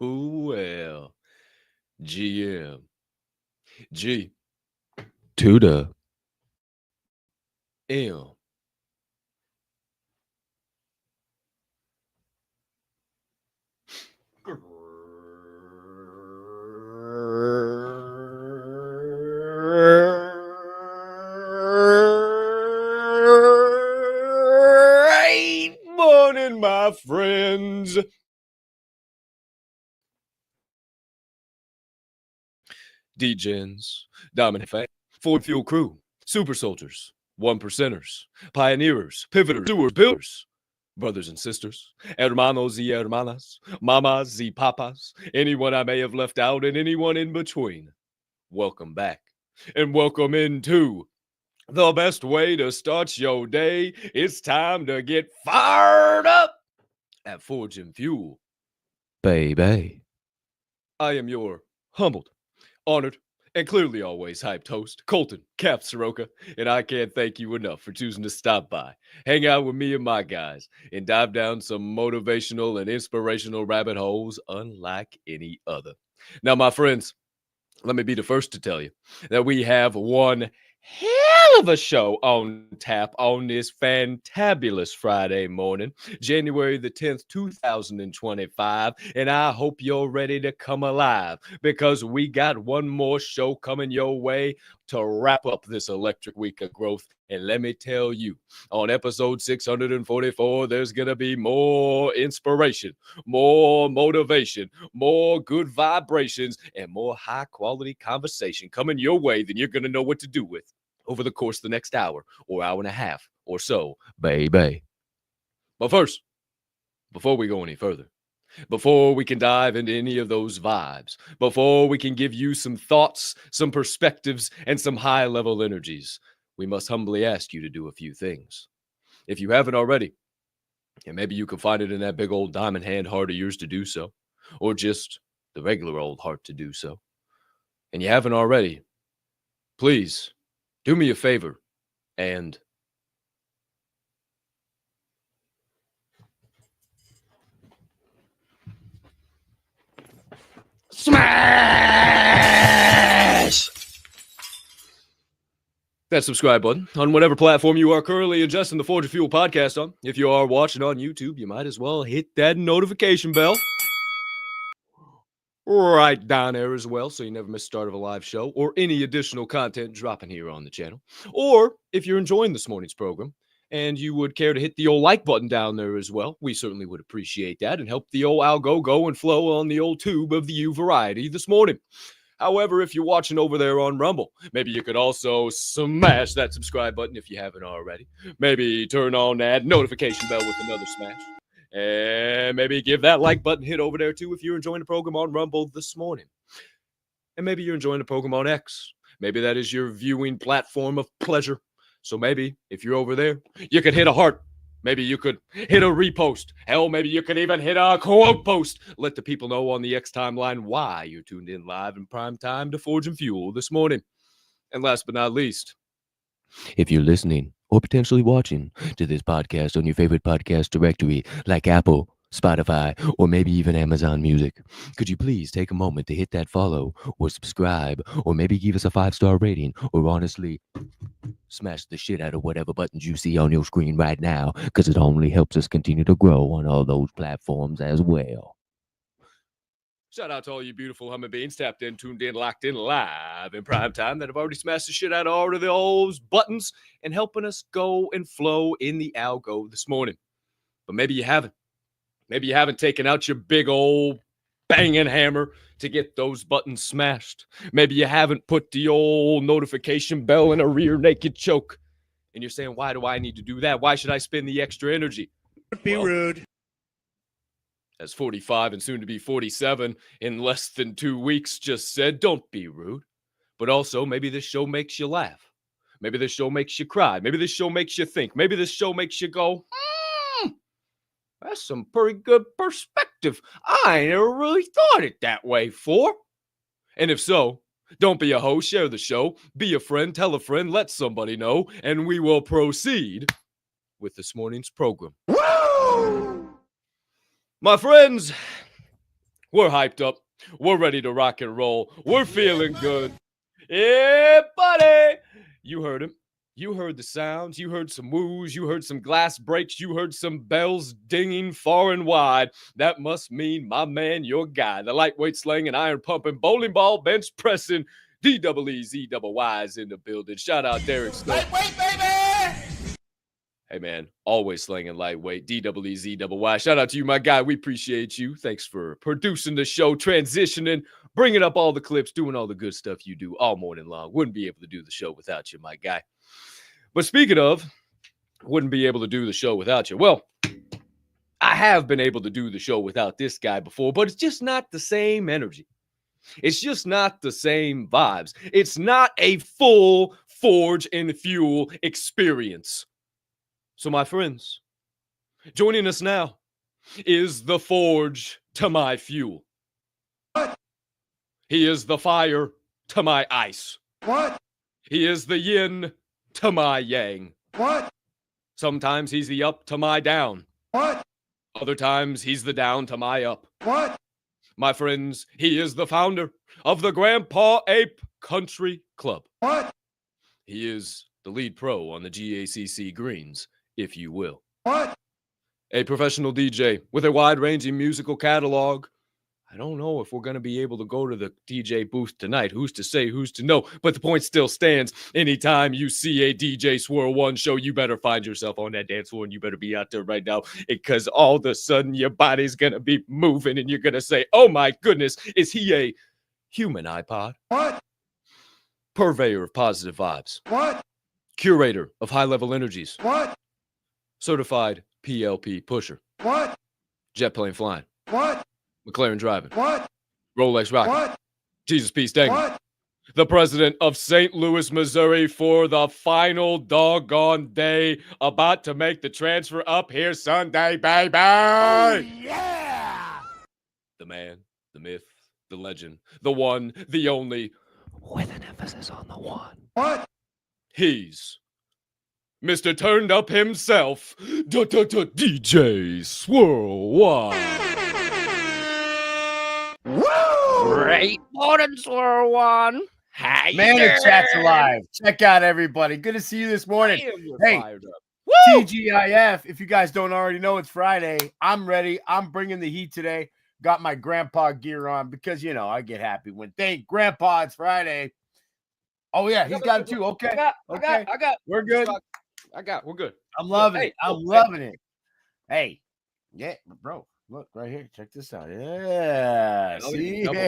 Well, GM, G to the M. Great morning, my friends. D-Gens, Dominant Fan, Ford Fuel Crew, Super Soldiers, One Percenters, Pioneers, Pivoters, Doers, Builders, brothers and sisters, hermanos y hermanas, mamas y papas, anyone I may have left out, and anyone in between. Welcome back, and welcome into the best way to start your day. It's time to get fired up at Forge and Fuel, baby. I am your humbled, honored, and clearly always hyped host, Colton Capp Swirl One, and I can't thank you enough for choosing to stop by, hang out with me and my guys, and dive down some motivational and inspirational rabbit holes unlike any other. Now, my friends, let me be the first to tell you that we have one hell of a show on tap on this fantabulous Friday morning, January the 10th, 2025, and I hope you're ready to come alive because we got one more show coming your way to wrap up this electric week of growth. And let me tell you, on episode 644, there's going to be more inspiration, more motivation, more good vibrations, and more high-quality conversation coming your way than you're going to know what to do with over the course of the next hour or hour and a half or so, baby. But first, before we go any further, before we can dive into any of those vibes, before we can give you some thoughts, some perspectives, and some high-level energies, we must humbly ask you to do a few things. If you haven't already, and maybe you can find it in that big old diamond hand heart of yours to do so, or just the regular old heart to do so, and you haven't already, please do me a favor and smash that subscribe button on whatever platform you are currently ingesting the Forge of Fuel podcast on. If you are watching on YouTube, you might as well hit that notification bell right down there as well, so you never miss the start of a live show or any additional content dropping here on the channel. Or if you're enjoying this morning's program and you would care to hit the old like button down there as well, we certainly would appreciate that and help the old algo go and flow on the old tube of the U variety this morning. However, if you're watching over there on Rumble, maybe you could also smash that subscribe button if you haven't already. Maybe turn on that notification bell with another smash. And maybe give that like button hit over there too if you're enjoying the program on Rumble this morning. And maybe you're enjoying the program on X. Maybe that is your viewing platform of pleasure. So maybe if you're over there, you could hit a heart. Maybe you could hit a repost. Hell, maybe you could even hit a quote post. Let the people know on the X timeline why you're tuned in live in prime time to Forge and Fuel this morning. And last but not least, if you're listening or potentially watching to this podcast on your favorite podcast directory like Apple, Spotify, or maybe even Amazon Music, could you please take a moment to hit that follow or subscribe or maybe give us a 5-star rating or honestly smash the shit out of whatever buttons you see on your screen right now, because it only helps us continue to grow on all those platforms as well. Shout out to all you beautiful humming beings tapped in, tuned in, locked in, live in prime time that have already smashed the shit out of all of those buttons and helping us go and flow in the algo this morning. But maybe you haven't. Maybe you haven't taken out your big old banging hammer to get those buttons smashed. Maybe you haven't put the old notification bell in a rear naked choke. And you're saying, why do I need to do that? Why should I spend the extra energy? Be rude. As 45 and soon to be 47 in less than 2 weeks just said, don't be rude. But also, maybe this show makes you laugh. Maybe this show makes you cry. Maybe this show makes you think. Maybe this show makes you go, that's some pretty good perspective. I ain't never really thought it that way before. And if so, don't be a host, share the show, be a friend, tell a friend, let somebody know, and we will proceed with this morning's program. Woo! My friends, we're hyped up. We're ready to rock and roll. We're feeling good. Yeah, buddy. You heard him. You heard the sounds, you heard some woos, you heard some glass breaks, you heard some bells dinging far and wide. That must mean, my man, your guy, the lightweight slinging, iron pumping, bowling ball, bench pressing, DEEZYY's in the building. Shout out Derek Stoic. Lightweight, baby! Hey, man, always slinging lightweight, DEEZY. Shout out to you, my guy. We appreciate you. Thanks for producing the show, transitioning, bringing up all the clips, doing all the good stuff you do all morning long. Wouldn't be able to do the show without you, my guy. But speaking of, wouldn't be able to do the show without you. Well, I have been able to do the show without this guy before, but it's just not the same energy. It's just not the same vibes. It's not a full Forge and Fuel experience. So, my friends, joining us now is the Forge to my fuel. What? He is the fire to my ice. What? He is the yin to my yang. What? Sometimes he's the up to my down. What? Other times he's the down to my up. What? My friends, he is the founder of the Grandpa Ape Country Club. What? He is the lead pro on the GACC greens, if you will. What? A professional DJ with a wide-ranging musical catalog. I don't know if we're going to be able to go to the DJ booth tonight. Who's to say, who's to know? But the point still stands. Anytime you see a DJ Swirl One show, you better find yourself on that dance floor and you better be out there right now, because all of a sudden your body's going to be moving and you're going to say, oh my goodness, is he a human iPod? What? Purveyor of positive vibes. What? Curator of high-level energies. What? Certified PLP pusher. What? Jet plane flying. What? McLaren driving. What? Rolex rocking. What? Jesus peace dang. What? The president of St. Louis, Missouri for the final doggone day. About to make the transfer up here Sunday, baby. Oh, yeah! The man, the myth, the legend, the one, the only, with an emphasis on the one. What? He's Mr. Turned Up himself, DJ Swirl One. Woo! Great morning, Swirl One. How you Man, the doing? chat's alive. Check out everybody. Good to see you this morning. Damn, you're Hey. fired up. TGIF, if you guys don't already know, it's Friday. I'm ready. I'm bringing the heat today. Got my grandpa gear on because, you know, I get happy when thank grandpa it's Friday. Oh, yeah, he's got it too. Okay. I got. We're good. We're good. I'm loving Hey, it. I'm hey. loving it. Hey, yeah, bro. Look right here. Check this out. Yeah. Oh, See? double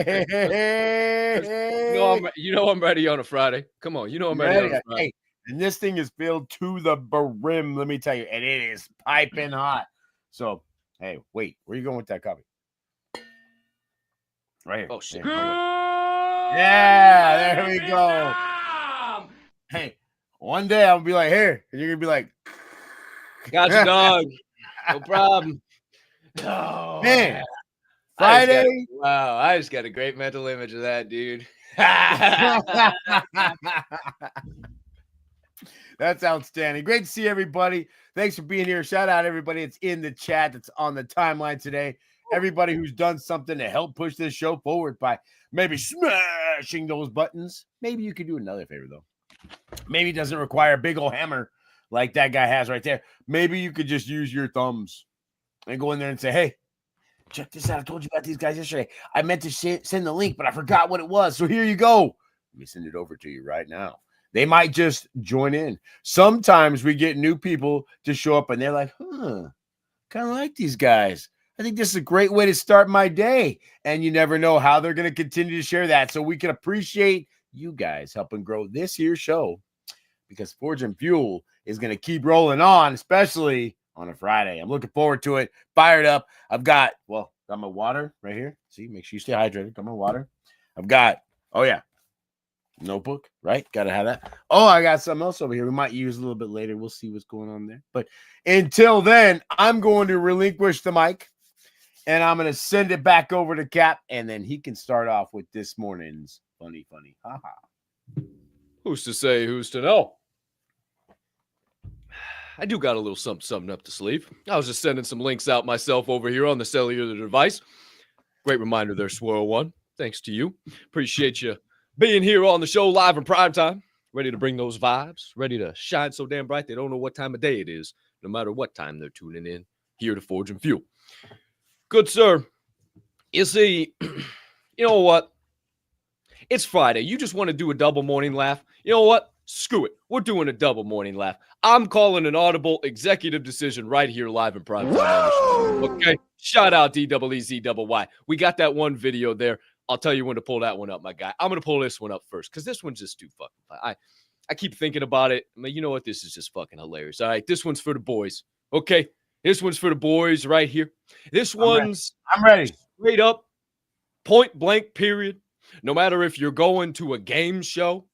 You know I'm ready on a Friday. Come on. You know I'm ready on a Friday. Hey, and this thing is filled to the brim, let me tell you. And it is piping hot. So, hey, wait. Where you going with that copy? Right here. Oh, shit. There. Yeah, there we go. Hey, one day I'll be like, here. And you're going to be like, Got you, dog. No problem. Oh, man. Friday. I just got a great mental image of that, dude. That's outstanding. Great to see everybody. Thanks for being here. Shout out everybody that's in the chat, that's on the timeline today. Everybody who's done something to help push this show forward by maybe smashing those buttons. Maybe you could do another favor, though. Maybe it doesn't require a big old hammer like that guy has right there. Maybe you could just use your thumbs and go in there and say, hey, check this out. I told you about these guys yesterday. I meant to send the link, but I forgot what it was. So here you go. Let me send it over to you right now. They might just join in. Sometimes we get new people to show up and they're like, kind of like these guys. I think this is a great way to start my day. And you never know how they're going to continue to share that. So we can appreciate you guys helping grow this here show because Forge and Fuel is going to keep rolling on, especially on a Friday. I'm looking forward to it. Fired up. I've got my water right here. See, make sure you stay hydrated. Got my water. I've got, notebook, right? Got to have that. Oh, I got something else over here. We might use a little bit later. We'll see what's going on there. But until then, I'm going to relinquish the mic and I'm going to send it back over to Cap and then he can start off with this morning's funny. Haha. Who's to say, who's to know? I do got a little something up the sleeve. I was just sending some links out myself over here on the cellular device. Great reminder there, Swirl One. Thanks to you. Appreciate you being here on the show live in prime time. Ready to bring those vibes. Ready to shine so damn bright they don't know what time of day it is, no matter what time they're tuning in. Here to Forge and Fuel. Good, sir. You see, you know what? It's Friday. You just want to do a double morning laugh. You know what? Screw it. We're doing a double morning laugh. I'm calling an audible executive decision right here live in prime time. Okay? Shout out DEEZYY. We got that one video there. I'll tell you when to pull that one up, my guy. I'm going to pull this one up first because this one's just too fucking fun. I keep thinking about it. I mean, you know what? This is just fucking hilarious. All right? This one's for the boys. Okay? This one's for the boys right here. This one's I'm ready. Straight up, point blank, period. No matter if you're going to a game show,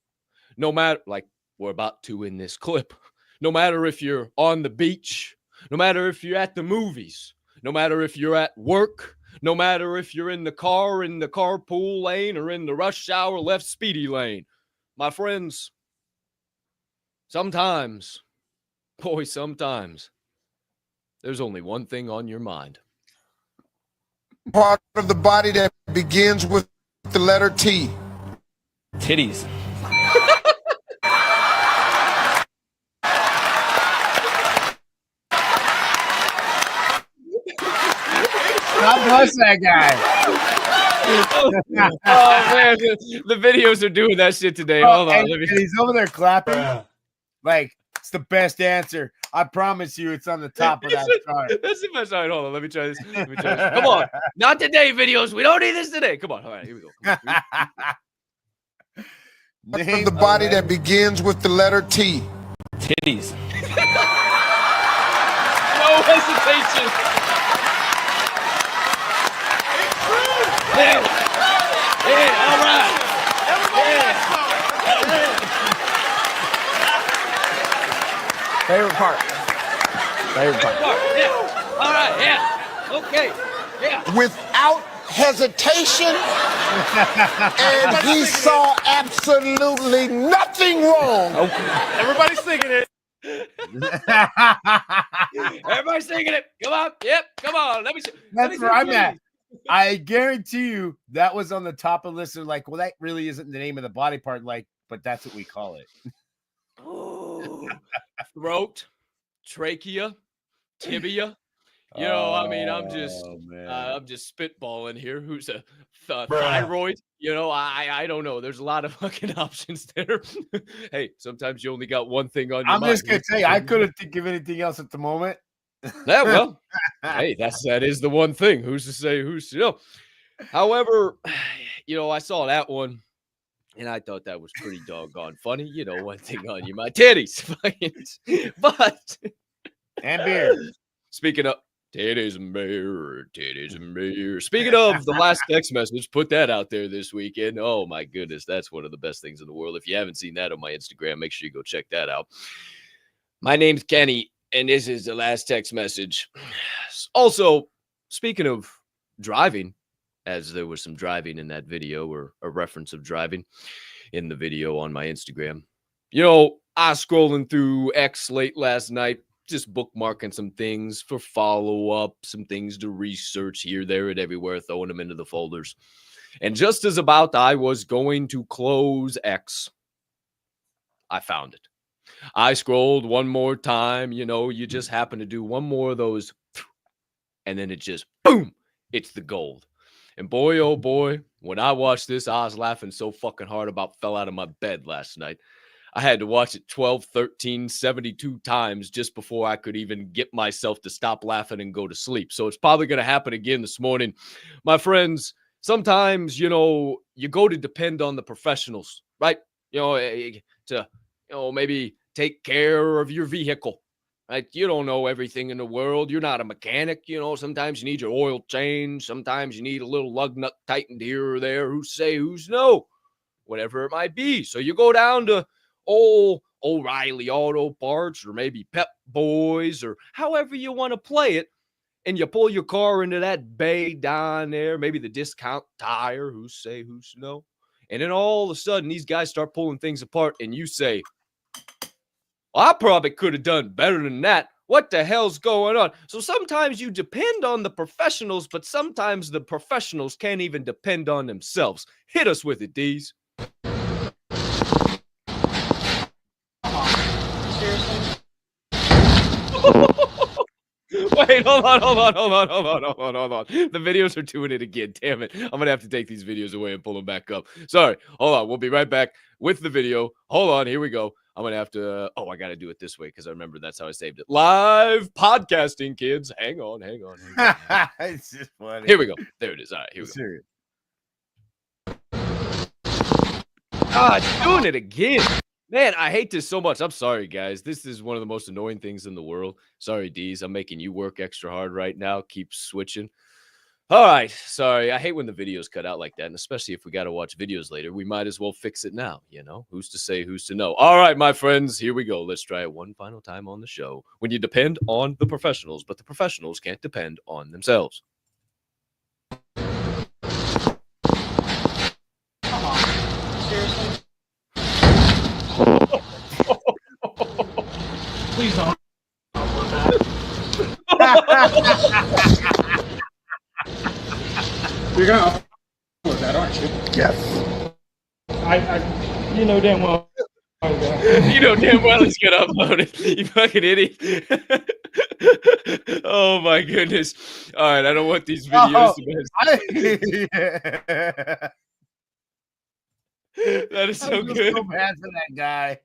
no matter, like we're about to in this clip, no matter if you're on the beach, no matter if you're at the movies, no matter if you're at work, no matter if you're in the car, in the carpool lane, or in the rush hour left speedy lane. My friends, sometimes, there's only one thing on your mind. Part of the body that begins with the letter T. Titties. God bless that guy. Oh man, the videos are doing that shit today. Hold on, and he's over there clapping. Like it's the best answer. I promise you, it's on the top of that chart. That's the best. All right, hold on. Let me try this. Come on, not today, videos. We don't need this today. Come on. All right, here we go. Part of the body that begins with the letter T. Titties. No hesitation. Yeah, all right. Favorite part. Yeah. All right. Yeah. Okay. Yeah. Without hesitation, and he saw absolutely nothing wrong. Everybody's singing it. Everybody's singing it. Come on. Yep. Come on. Let me see. That's where I'm at. I guarantee you that was on the top of the list. They're like, well, that really isn't the name of the body part, like, but that's what we call it. Oh, throat, trachea, tibia. You know, I mean, I'm just spitballing here. Who's a thyroid? You know, I don't know. There's a lot of fucking options there. Hey, sometimes you only got one thing on your mind. I'm just gonna tell you, I couldn't think of anything else at the moment. Yeah, well, hey, that is the one thing. Who's to say? Who's to know? However, you know, I saw that one, and I thought that was pretty doggone funny. You know, one thing on you, my titties, but And beer. Speaking of titties and beer, titties and beer. Speaking of the last text message, put that out there this weekend. Oh my goodness, that's one of the best things in the world. If you haven't seen that on my Instagram, make sure you go check that out. My name's Kenny, and this is the last text message. Also, speaking of driving, as there was some driving in that video, or a reference of driving in the video on my Instagram. You know, I was scrolling through X late last night, just bookmarking some things for follow-up, some things to research here, there, and everywhere, throwing them into the folders. And just as about I was going to close X, I found it. I scrolled one more time. You know, you just happen to do one more of those, and then it just, boom, it's the gold. And boy, oh boy, when I watched this, I was laughing so fucking hard about fell out of my bed last night. I had to watch it 12, 13, 72 times just before I could even get myself to stop laughing and go to sleep. So it's probably going to happen again this morning. My friends, sometimes, you know, you go to depend on the professionals, right? You know, to, maybe take care of your vehicle, right? You don't know everything in the world. You're not a mechanic. You know, sometimes you need your oil changed. Sometimes you need a little lug nut tightened here or there. Who's say, who's no, whatever it might be. So you go down to old O'Reilly Auto Parts, or maybe Pep Boys, or however you want to play it, and you pull your car into that bay down there, maybe the discount tire, who's say, who's no, and then all of a sudden these guys start pulling things apart, and you say, well, I probably could have done better than that. What the hell's going on? So sometimes you depend on the professionals, but sometimes the professionals can't even depend on themselves. Hit us with it, D's. Wait, hold on. The videos are doing it again. Damn it. I'm going to have to take these videos away and pull them back up. Sorry. Hold on. We'll be right back with the video. Hold on. Here we go. I'm going to have to, I got to do it this way because I remember that's how I saved it. Live podcasting, kids. Hang on. It's just funny. Here we go. There it is. All right. Here we go. It's doing it again. Man, I hate this so much. I'm sorry, guys. This is one of the most annoying things in the world. Sorry, D's. I'm making you work extra hard right now. Keep switching. All right. Sorry. I hate when the videos cut out like that. And especially if we got to watch videos later, we might as well fix it now. You know, who's to say, who's to know? All right, my friends, here we go. Let's try it one final time on the show. When you depend on the professionals, but the professionals can't depend on themselves. Please don't. You're gonna upload that, aren't you? Yes. You know damn well. You know damn well he's gonna upload it. You fucking idiot. Oh my goodness. All right, I don't want these videos to That is so good. So bad for that guy.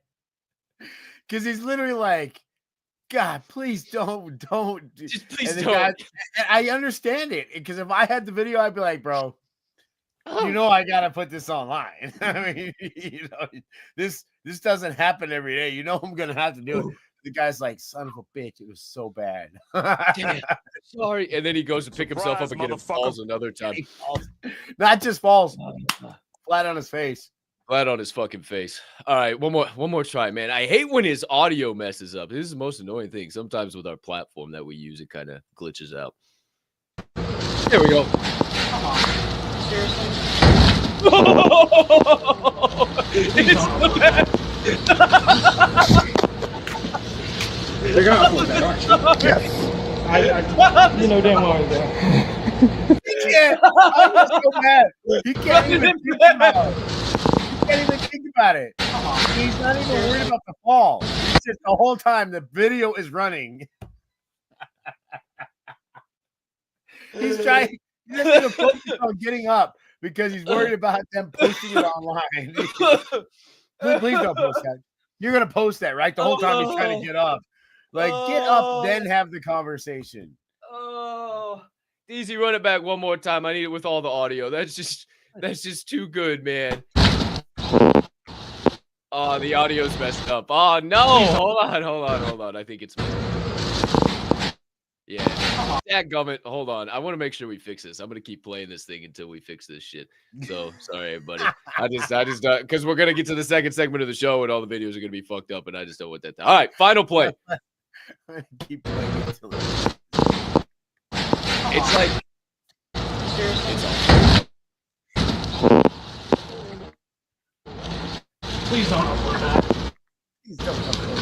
Because he's literally like, God, please don't. Just please and don't. Guy, and I understand it. Because if I had the video, I'd be like, bro, you know I gotta put this online. I mean, you know, this doesn't happen every day. You know I'm gonna have to do it. The guy's like, son of a bitch, it was so bad. Damn, sorry. And then he goes to pick himself up again and falls another time. He falls. Not just falls, flat on his face. Flat on his fucking face. All right, one more try, man. I hate when his audio messes up. This is the most annoying thing. Sometimes with our platform that we use, it kind of glitches out. There we go. It's the best. You're gonna upload that, aren't you? Yes. You know damn well that. He can't. I'm just so mad. He can't even think about it. He can't even think about it. He's not even worried about the fall. He's just the whole time the video is running. He's trying. He doesn't even focus on getting up because he's worried about them posting it online. Please don't post that. You're gonna post that, right? The whole time he's trying to get up. Like, get up, then have the conversation. Oh, easy, run it back one more time. I need it with all the audio. That's just too good, man. Oh, the audio's messed up. Oh no! Hold on. I think it's me. Yeah. Dadgummit. Hold on. I want to make sure we fix this. I'm gonna keep playing this thing until we fix this shit. So sorry, everybody. I just because we're gonna get to the second segment of the show and all the videos are gonna be fucked up, and I just don't want that. All right, final play. Keep playing until It's like it's all. Please don't upload that. Please don't upload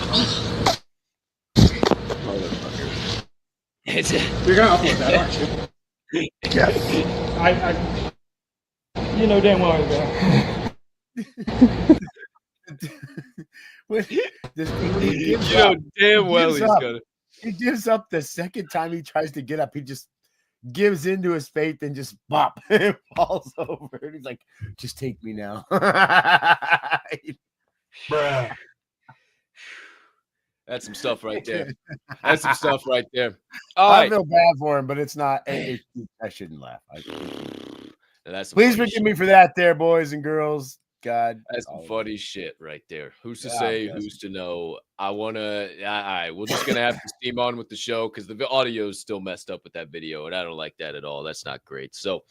It's You're gonna upload that, aren't you? Yes. You know damn well that. This thing, he gives you know up. damn He well gives he's up. gonna. He gives up the second time he tries to get up. He just gives into his faith and just bop and falls over. And he's like, just take me now. Bruh. That's some stuff right there. That's some stuff right there. All I right. feel bad for him, but it's not. I shouldn't laugh. That's some Please funny forgive me for that, there, boys and girls. God, That's some funny shit right there. Who's to Yeah, say? yes. Who's to know? I wanna. All right, we're just gonna have to steam on with the show because the audio is still messed up with that video, and I don't like that at all. That's not great. So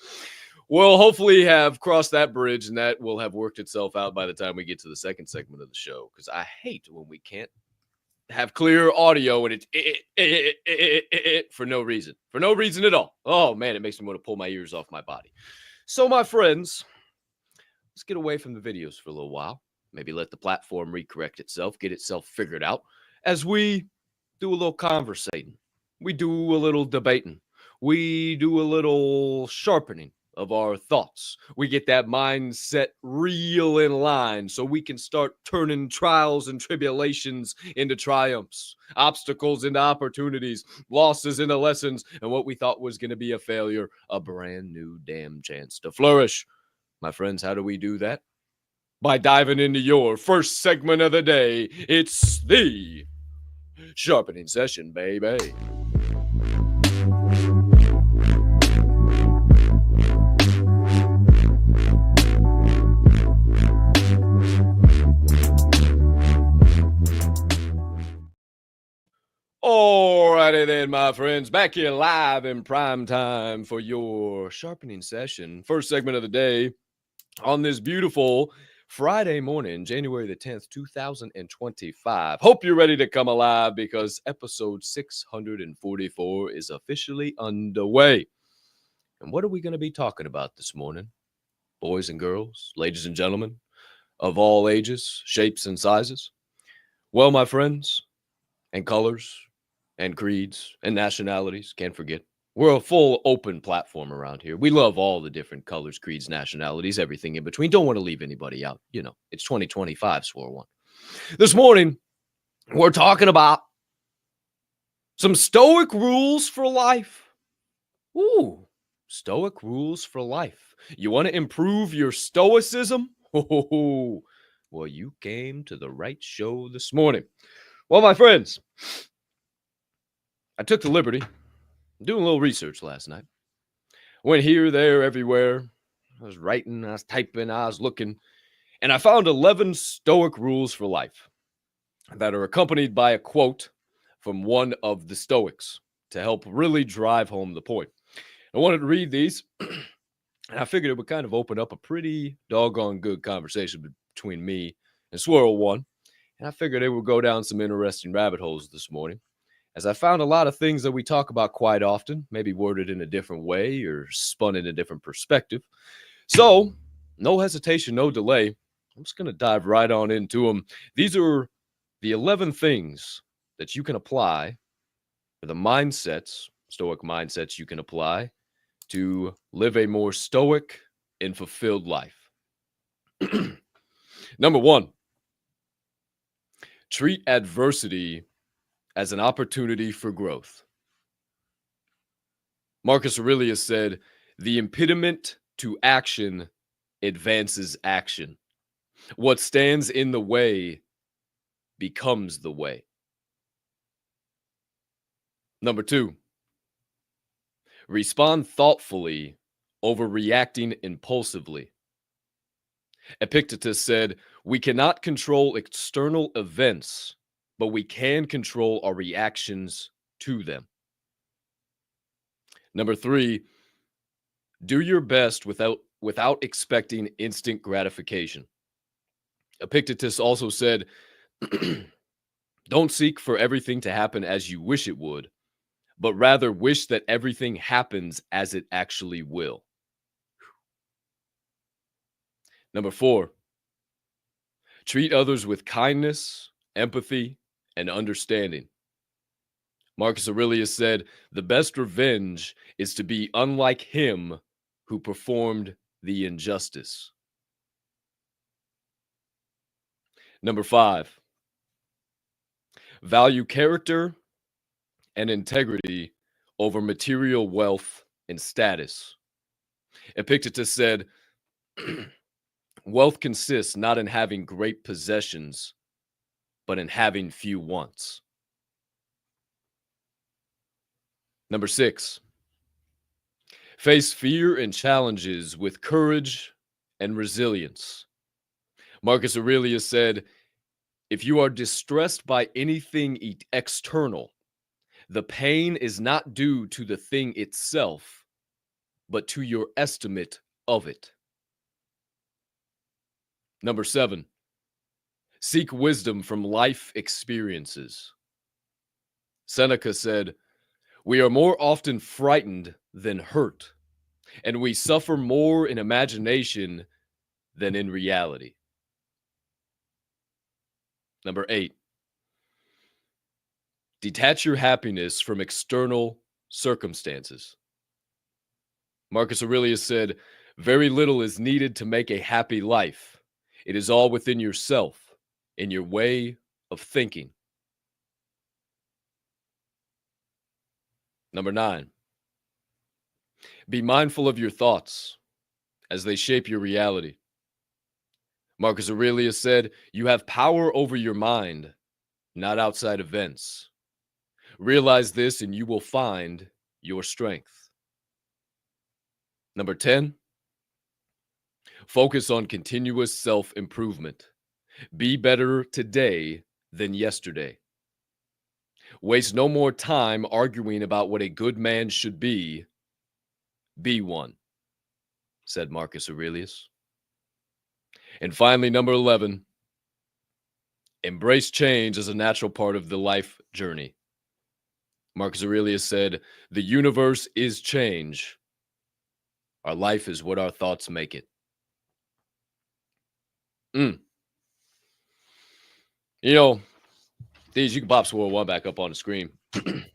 we'll hopefully have crossed that bridge, and that will have worked itself out by the time we get to the second segment of the show. Because I hate when we can't have clear audio and it's for no reason, at all. Oh man, it makes me want to pull my ears off my body. So my friends, let's get away from the videos for a little while. Maybe let the platform recorrect itself, get itself figured out as we do a little conversating. We do a little debating. We do a little sharpening of our thoughts. We get that mindset real in line so we can start turning trials and tribulations into triumphs, obstacles into opportunities, losses into lessons, and what we thought was going to be a failure, a brand new damn chance to flourish. My friends, how do we do that? By diving into your first segment of the day. It's the Sharpening Session, baby. Alrighty then, my friends, back here live in prime time for your Sharpening Session. First segment of the day on this beautiful Friday morning, January the 10th, 2025. Hope you're ready to come alive because episode 644 is officially underway. And what are we going to be talking about this morning? Boys and girls, ladies and gentlemen, of all ages, shapes, and sizes. Well, my friends, and colors, and creeds, and nationalities, can't forget. We're a full open platform around here. We love all the different colors, creeds, nationalities, everything in between. Don't want to leave anybody out. You know, it's 2025, Swirl One. This morning, we're talking about some Stoic rules for life. Ooh, Stoic rules for life. You want to improve your stoicism? Oh, well, you came to the right show this morning. Well, my friends, I took the liberty doing a little research last night. Went here, there, everywhere. I was writing, I was typing, I was looking, and I found 11 Stoic rules for life that are accompanied by a quote from one of the Stoics to help really drive home the point. I wanted to read these, and I figured it would kind of open up a pretty doggone good conversation between me and Swirl One, and I figured it would go down some interesting rabbit holes this morning as I found a lot of things that we talk about quite often, maybe worded in a different way or spun in a different perspective. So, no hesitation, no delay. I'm just going to dive right on into them. These are the 11 things that you can apply, or the mindsets, Stoic mindsets you can apply to live a more stoic and fulfilled life. Number 1, treat adversity as an opportunity for growth. Marcus Aurelius said, "The impediment to action advances action. What stands in the way becomes the way." Number 2, respond thoughtfully over reacting impulsively. Epictetus said, "We cannot control external events, but we can control our reactions to them." Number 3, do your best without expecting instant gratification. Epictetus also said, "Don't seek for everything to happen as you wish it would, but rather wish that everything happens as it actually will." Number 4, treat others with kindness, empathy, and understanding. Marcus Aurelius said, "The best revenge is to be unlike him who performed the injustice." Number 5, value character and integrity over material wealth and status. Epictetus said, "Wealth consists not in having great possessions, but in having few wants." Number 6, face fear and challenges with courage and resilience. Marcus Aurelius said, "If you are distressed by anything external, the pain is not due to the thing itself, but to your estimate of it." Number 7, seek wisdom from life experiences. Seneca said, "We are more often frightened than hurt, and we suffer more in imagination than in reality." Number 8, detach your happiness from external circumstances. Marcus Aurelius said, "Very little is needed to make a happy life. It is all within yourself, in your way of thinking." Number 9, be mindful of your thoughts as they shape your reality. Marcus Aurelius said, "You have power over your mind, not outside events. Realize this and you will find your strength." Number 10, focus on continuous self-improvement. Be better today than yesterday. Waste no more time arguing about what a good man should be. Be one, said Marcus Aurelius. And finally, number 11, embrace change as a natural part of the life journey. Marcus Aurelius said, "The universe is change. Our life is what our thoughts make it." You know, these, you can pop Swirl One back up on the screen. Kind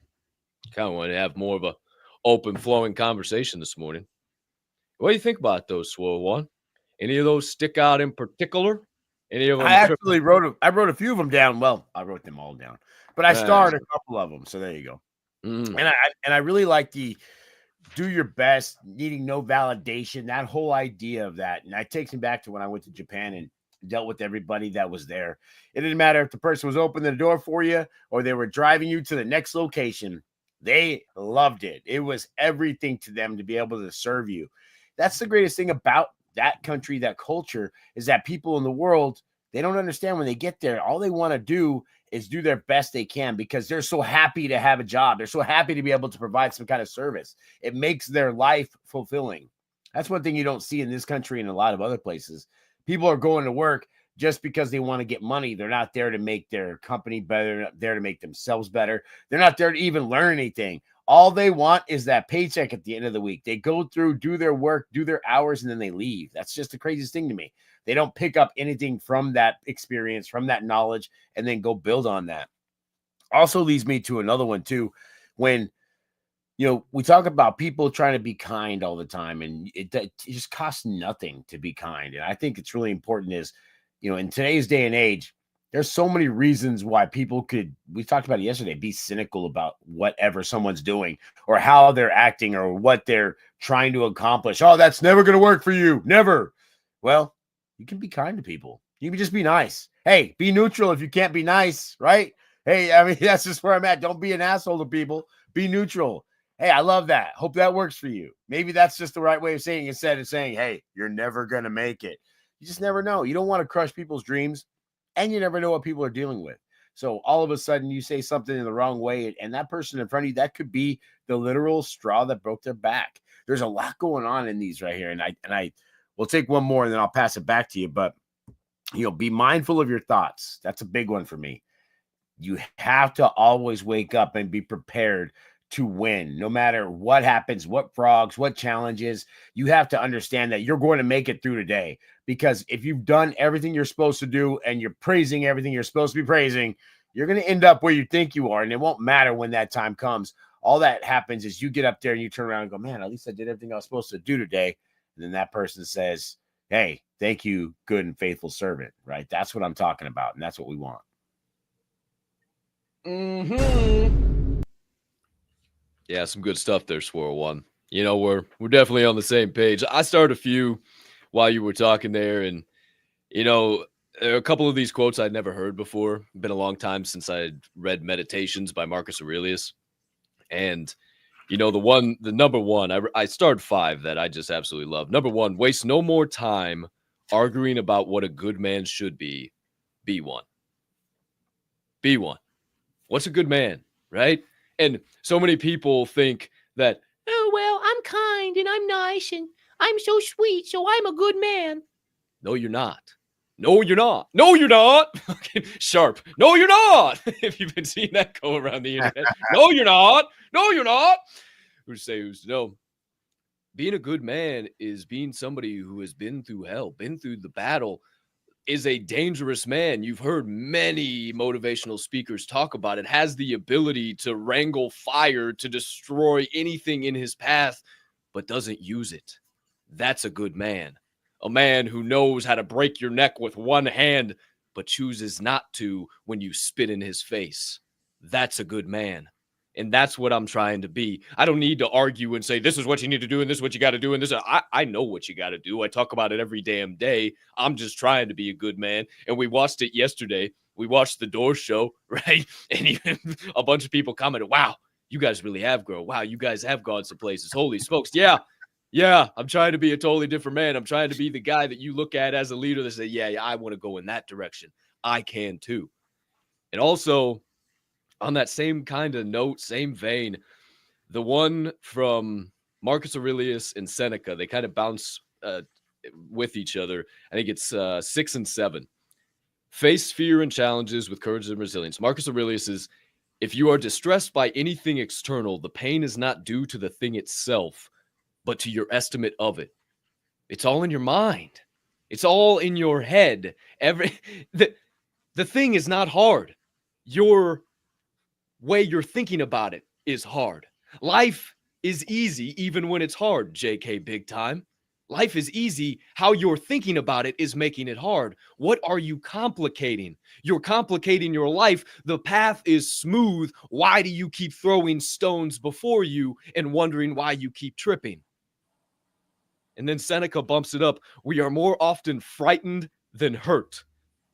of want to have more of a open flowing conversation this morning. What do you think about those, Swirl One? Any of those stick out in particular? Any of them? I actually wrote a few of them down. Well, I wrote them all down, but I starred a couple of them. So there you go. And I really like the do your best, needing no validation, that whole idea of that. And that takes me back to when I went to Japan and dealt with everybody that was there. It didn't matter if the person was opening the door for you or they were driving you to the next location. They loved it. It was everything to them to be able to serve you. That's the greatest thing about that country, that culture, is that people in the world, they don't understand when they get there. All they want to do is do their best they can because they're so happy to have a job. They're so happy to be able to provide some kind of service. It makes their life fulfilling. That's one thing you don't see in this country and a lot of other places. People are going to work just because they want to get money. They're not there to make their company better. They're not there to make themselves better. They're not there to even learn anything. All they want is that paycheck at the end of the week. They go through, do their work, do their hours, and then they leave. That's just the craziest thing to me. They don't pick up anything from that experience, from that knowledge, and then go build on that. Also leads me to another one too. When, we talk about people trying to be kind all the time, and it just costs nothing to be kind. And I think it's really important is, in today's day and age, there's so many reasons why people could, we talked about it yesterday, be cynical about whatever someone's doing or how they're acting or what they're trying to accomplish. Oh, that's never going to work for you. Never. Well, you can be kind to people. You can just be nice. Hey, be neutral if you can't be nice, right? Hey, I mean, that's just where I'm at. Don't be an asshole to people. Be neutral. Hey, I love that. Hope that works for you. Maybe that's just the right way of saying it instead of saying, hey, you're never going to make it. You just never know. You don't want to crush people's dreams, and you never know what people are dealing with. So all of a sudden you say something in the wrong way, and that person in front of you, that could be the literal straw that broke their back. There's a lot going on in these right here. And I will take one more and then I'll pass it back to you. But, be mindful of your thoughts. That's a big one for me. You have to always wake up and be prepared to win, no matter what happens, what frogs, what challenges. You have to understand that you're going to make it through today, because if you've done everything you're supposed to do and you're praising everything you're supposed to be praising, you're going to end up where you think you are, and it won't matter when that time comes. All that happens is you get up there and you turn around and go, man, at least I did everything I was supposed to do today. And then that person says, hey, thank you, good and faithful servant, right? That's what I'm talking about, and that's what we want. Yeah, some good stuff there, Swirl One. We're definitely on the same page. I started a few while you were talking there, and there are a couple of these quotes I'd never heard before. It's been a long time since I'd read Meditations by Marcus Aurelius, and the number one. I started 5 that I just absolutely love. Number 1: waste no more time arguing about what a good man should be. Be one. Be one. What's a good man, right? And so many people think that, oh, well, I'm kind and I'm nice and I'm so sweet, so I'm a good man. No, you're not. No, you're not. No, you're not. Sharp. No, you're not. If you've been seeing that go around the internet. No, you're not. No, you're not. Who's to say, who's to know? Being a good man is being somebody who has been through hell, been through the battle, is a dangerous man. You've heard many motivational speakers talk about it, has the ability to wrangle fire, to destroy anything in his path, but doesn't use it. That's a good man. A man who knows how to break your neck with one hand, but chooses not to when you spit in his face. That's a good man. And that's what I'm trying to be. I don't need to argue and say, this is what you need to do, and this is what you got to do, and this. I know what you got to do. I talk about it every damn day. I'm just trying to be a good man. And we watched it yesterday. We watched the Doors show, right? And even a bunch of people commented, wow, you guys really have grown. Wow, you guys have gone some places. Holy smokes. Yeah, I'm trying to be a totally different man. I'm trying to be the guy that you look at as a leader that say, yeah, I want to go in that direction. I can too. And also, on that same kind of note, same vein, the one from Marcus Aurelius and Seneca, they kind of bounce with each other. I think it's 6 and 7. Face fear and challenges with courage and resilience. Marcus Aurelius is, if you are distressed by anything external, the pain is not due to the thing itself, but to your estimate of it. It's all in your mind. It's all in your head. The thing is not hard. Your way you're thinking about it is hard. Life is easy even when it's hard, JK Big Time. Life is easy. How you're thinking about it is making it hard. What are you complicating? You're complicating your life. The path is smooth. Why do you keep throwing stones before you and wondering why you keep tripping? And then Seneca bumps it up. We are more often frightened than hurt.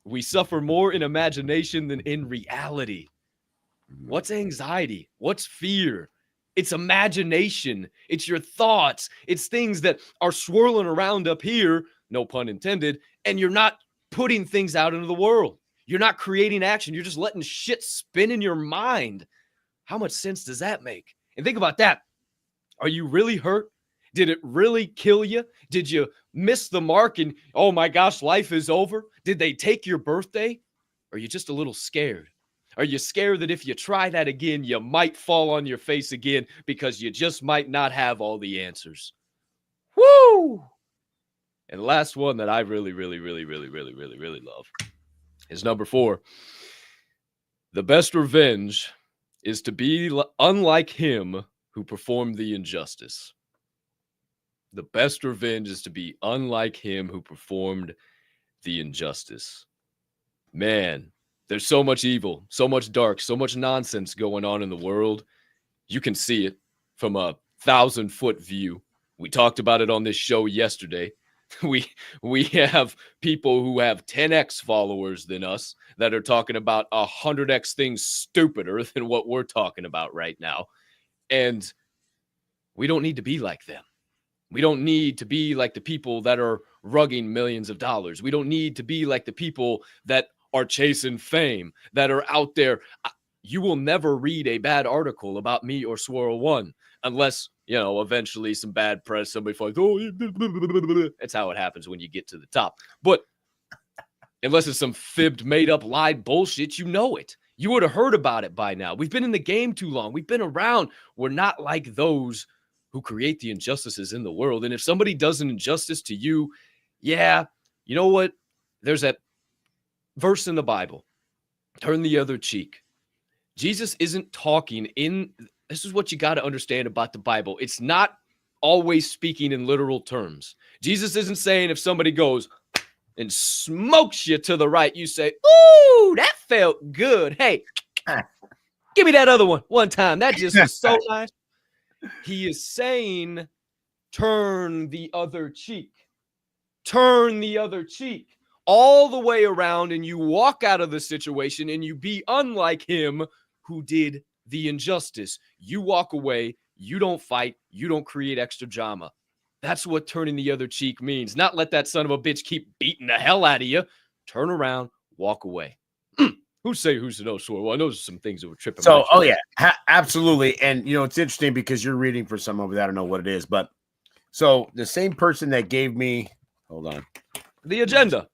We suffer more in imagination than in reality. What's anxiety? What's fear? It's imagination. It's your thoughts. It's things that are swirling around up here, no pun intended, and you're not putting things out into the world. You're not creating action. You're just letting shit spin in your mind. How much sense does that make? And think about that. Are you really hurt? Did it really kill you? Did you miss the mark and, oh my gosh, life is over? Did they take your birthday? Or are you just a little scared? Are you scared that if you try that again, you might fall on your face again because you just might not have all the answers? Woo! And the last one that I really love is number 4. The best revenge is to be unlike him who performed the injustice. The best revenge is to be unlike him who performed the injustice. Man, there's so much evil, so much dark, so much nonsense going on in the world. You can see it from a 1,000-foot view. We talked about it on this show yesterday. We have people who have 10x followers than us that are talking about 100x things stupider than what we're talking about right now. And we don't need to be like them. We don't need to be like the people that are rugging millions of dollars. We don't need to be like the people that are chasing fame, that are out there. You will never read a bad article about me or Swirl One unless, eventually some bad press, somebody finds, that's how it happens when you get to the top. But unless it's some fibbed, made up, lied bullshit, you know it. You would have heard about it by now. We've been in the game too long. We've been around. We're not like those who create the injustices in the world. And if somebody does an injustice to you, yeah, you know what? There's that verse in the Bible, turn the other cheek. Jesus isn't talking this is what you got to understand about the Bible. It's not always speaking in literal terms. Jesus isn't saying if somebody goes and smokes you to the right, you say, ooh, that felt good. Hey, give me that other one time. That just was so nice. He is saying, turn the other cheek. Turn the other cheek all the way around, and you walk out of the situation and you be unlike him who did the injustice. You walk away. You don't fight. You don't create extra drama. That's what turning the other cheek means. Not let that son of a bitch keep beating the hell out of you. Turn around, walk away. Who's to know, Swirl? Well, I know there's some things that were tripping. So, absolutely. And, it's interesting because you're reading for some of it. I don't know what it is, but so the same person that gave me, hold on, the agenda,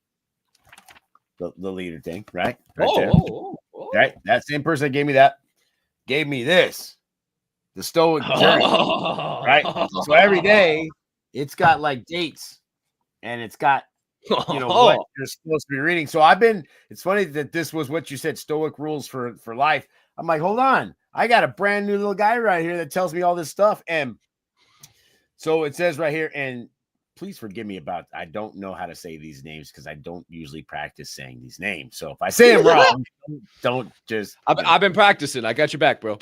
the leader thing, right? Oh. Right. That same person that gave me this, the Stoic journey, right? So every day it's got like dates and it's got, what you're supposed to be reading. So it's funny that this was what you said, Stoic rules for life. I'm like, hold on. I got a brand new little guy right here that tells me all this stuff. And so it says right here, and please forgive me I don't know how to say these names because I don't usually practice saying these names. So if I say them wrong, don't just. I've been practicing. I got your back, bro.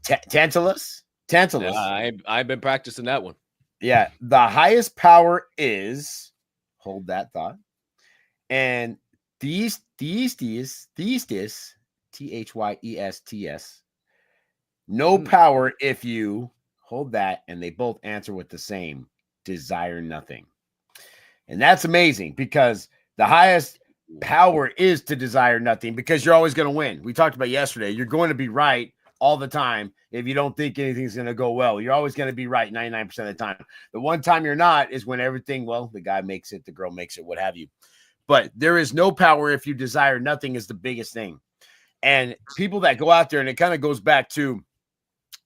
Tantalus. Yeah, I've been practicing that one. Yeah. The highest power is, hold that thought. And theistis, Thyests, no power if you hold that, and they both answer with the same. Desire nothing. And that's amazing because the highest power is to desire nothing because you're always going to win. We talked about yesterday. You're going to be right all the time. If you don't think anything's going to go well, you're always going to be right 99% of the time. The one time you're not is when everything, the guy makes it, the girl makes it, what have you. But there is no power if you desire nothing is the biggest thing. And people that go out there, and it kind of goes back to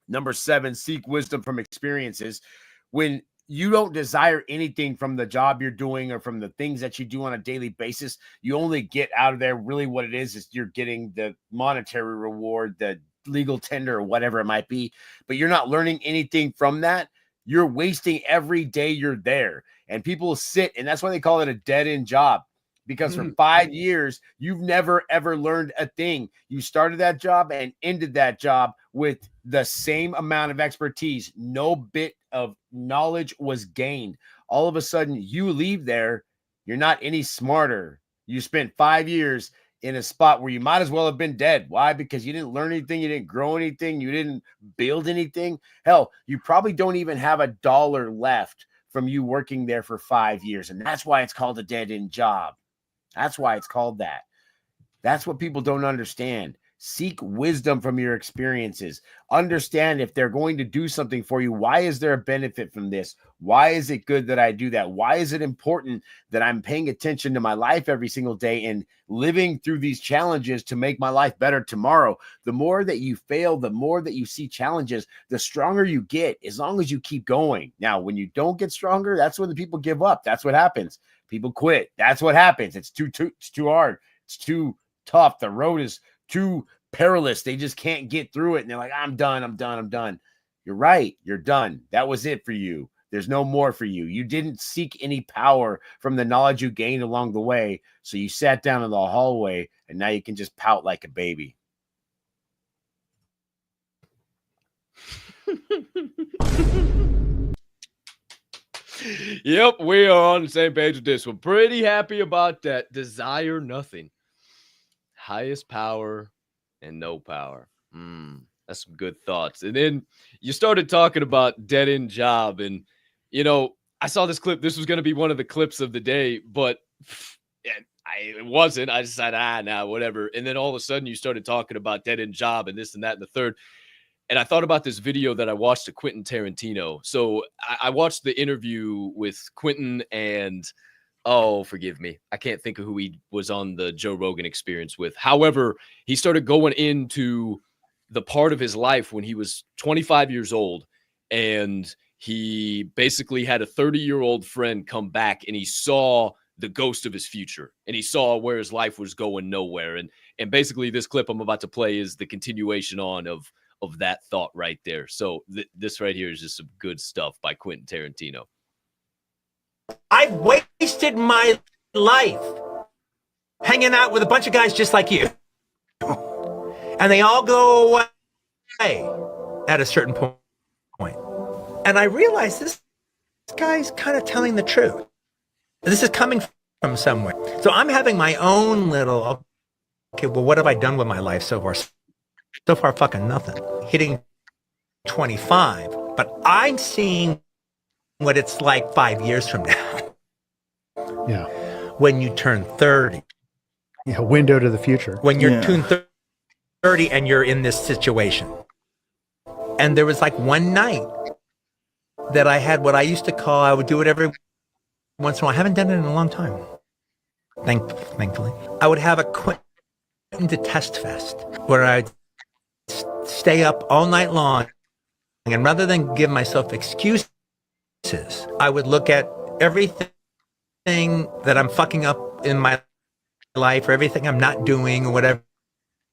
number 7, seek wisdom from experiences. When you don't desire anything from the job you're doing or from the things that you do on a daily basis, you only get out of there really what it is you're getting the monetary reward, the legal tender or whatever it might be, but you're not learning anything from that. You're wasting every day you're there. And people sit, and that's why they call it a dead-end job, because for 5 years, you've never, ever learned a thing. You started that job and ended that job with the same amount of expertise. No bit of knowledge was gained. All of a sudden, you leave there. You're not any smarter. You spent 5 years in a spot where you might as well have been dead. Why? Because you didn't learn anything. You didn't grow anything. You didn't build anything. Hell, you probably don't even have $1 left from you working there for 5 years. And that's why it's called a dead-end job. That's why it's called that. That's what people don't understand. Seek wisdom from your experiences. Understand if they're going to do something for you. Why is there a benefit from this? Why is it good that I do that? Why is it important that I'm paying attention to my life every single day and living through these challenges to make my life better tomorrow? The more that you fail, the more that you see challenges, the stronger you get, as long as you keep going. Now, when you don't get stronger, that's when the people give up. That's what happens. People quit. That's what happens. It's too hard. It's too tough. The road is too perilous. They just can't get through it. And they're like, I'm done. You're right. You're done. That was it for you. There's no more for you. You didn't seek any power from the knowledge you gained along the way. So you sat down in the hallway and now you can just pout like a baby. Yep, we are on the same page with this one. Pretty happy about that. Desire nothing. Highest power and no power. That's some good thoughts. And then you started talking about dead-end job. And, you know, I saw this clip. This was going to be one of the clips of the day, but it wasn't. I decided, whatever. And then all of a sudden you started talking about dead-end job and this and that and the third. And I thought about this video that I watched of Quentin Tarantino. So I watched the interview with Quentin and, oh, forgive me, I can't think of who he was on the Joe Rogan Experience with. However, he started going into the part of his life when he was 25 years old. And he basically had a 30-year-old friend come back and he saw the ghost of his future. And he saw where his life was going nowhere. And basically this clip I'm about to play is the continuation on of that thought right there. So this right here is just some good stuff by Quentin Tarantino. I've wasted my life hanging out with a bunch of guys just like you. And they all go away at a certain point. And I realized this guy's kind of telling the truth. This is coming from somewhere. So I'm having my own little, okay, well, what have I done with my life so far? So far, fucking nothing. Hitting 25, but I'm seeing what it's like 5 years from now. Yeah. When you turn 30. Yeah, window to the future. When you're turn 30 and you're in this situation. And there was like one night that I had what I used to call, I would do it every once in a while. I haven't done it in a long time. Thankfully. I would have a Quentin to Test Fest where I'd stay up all night long. And rather than give myself excuses, I would look at everything that I'm fucking up in my life or everything I'm not doing or whatever,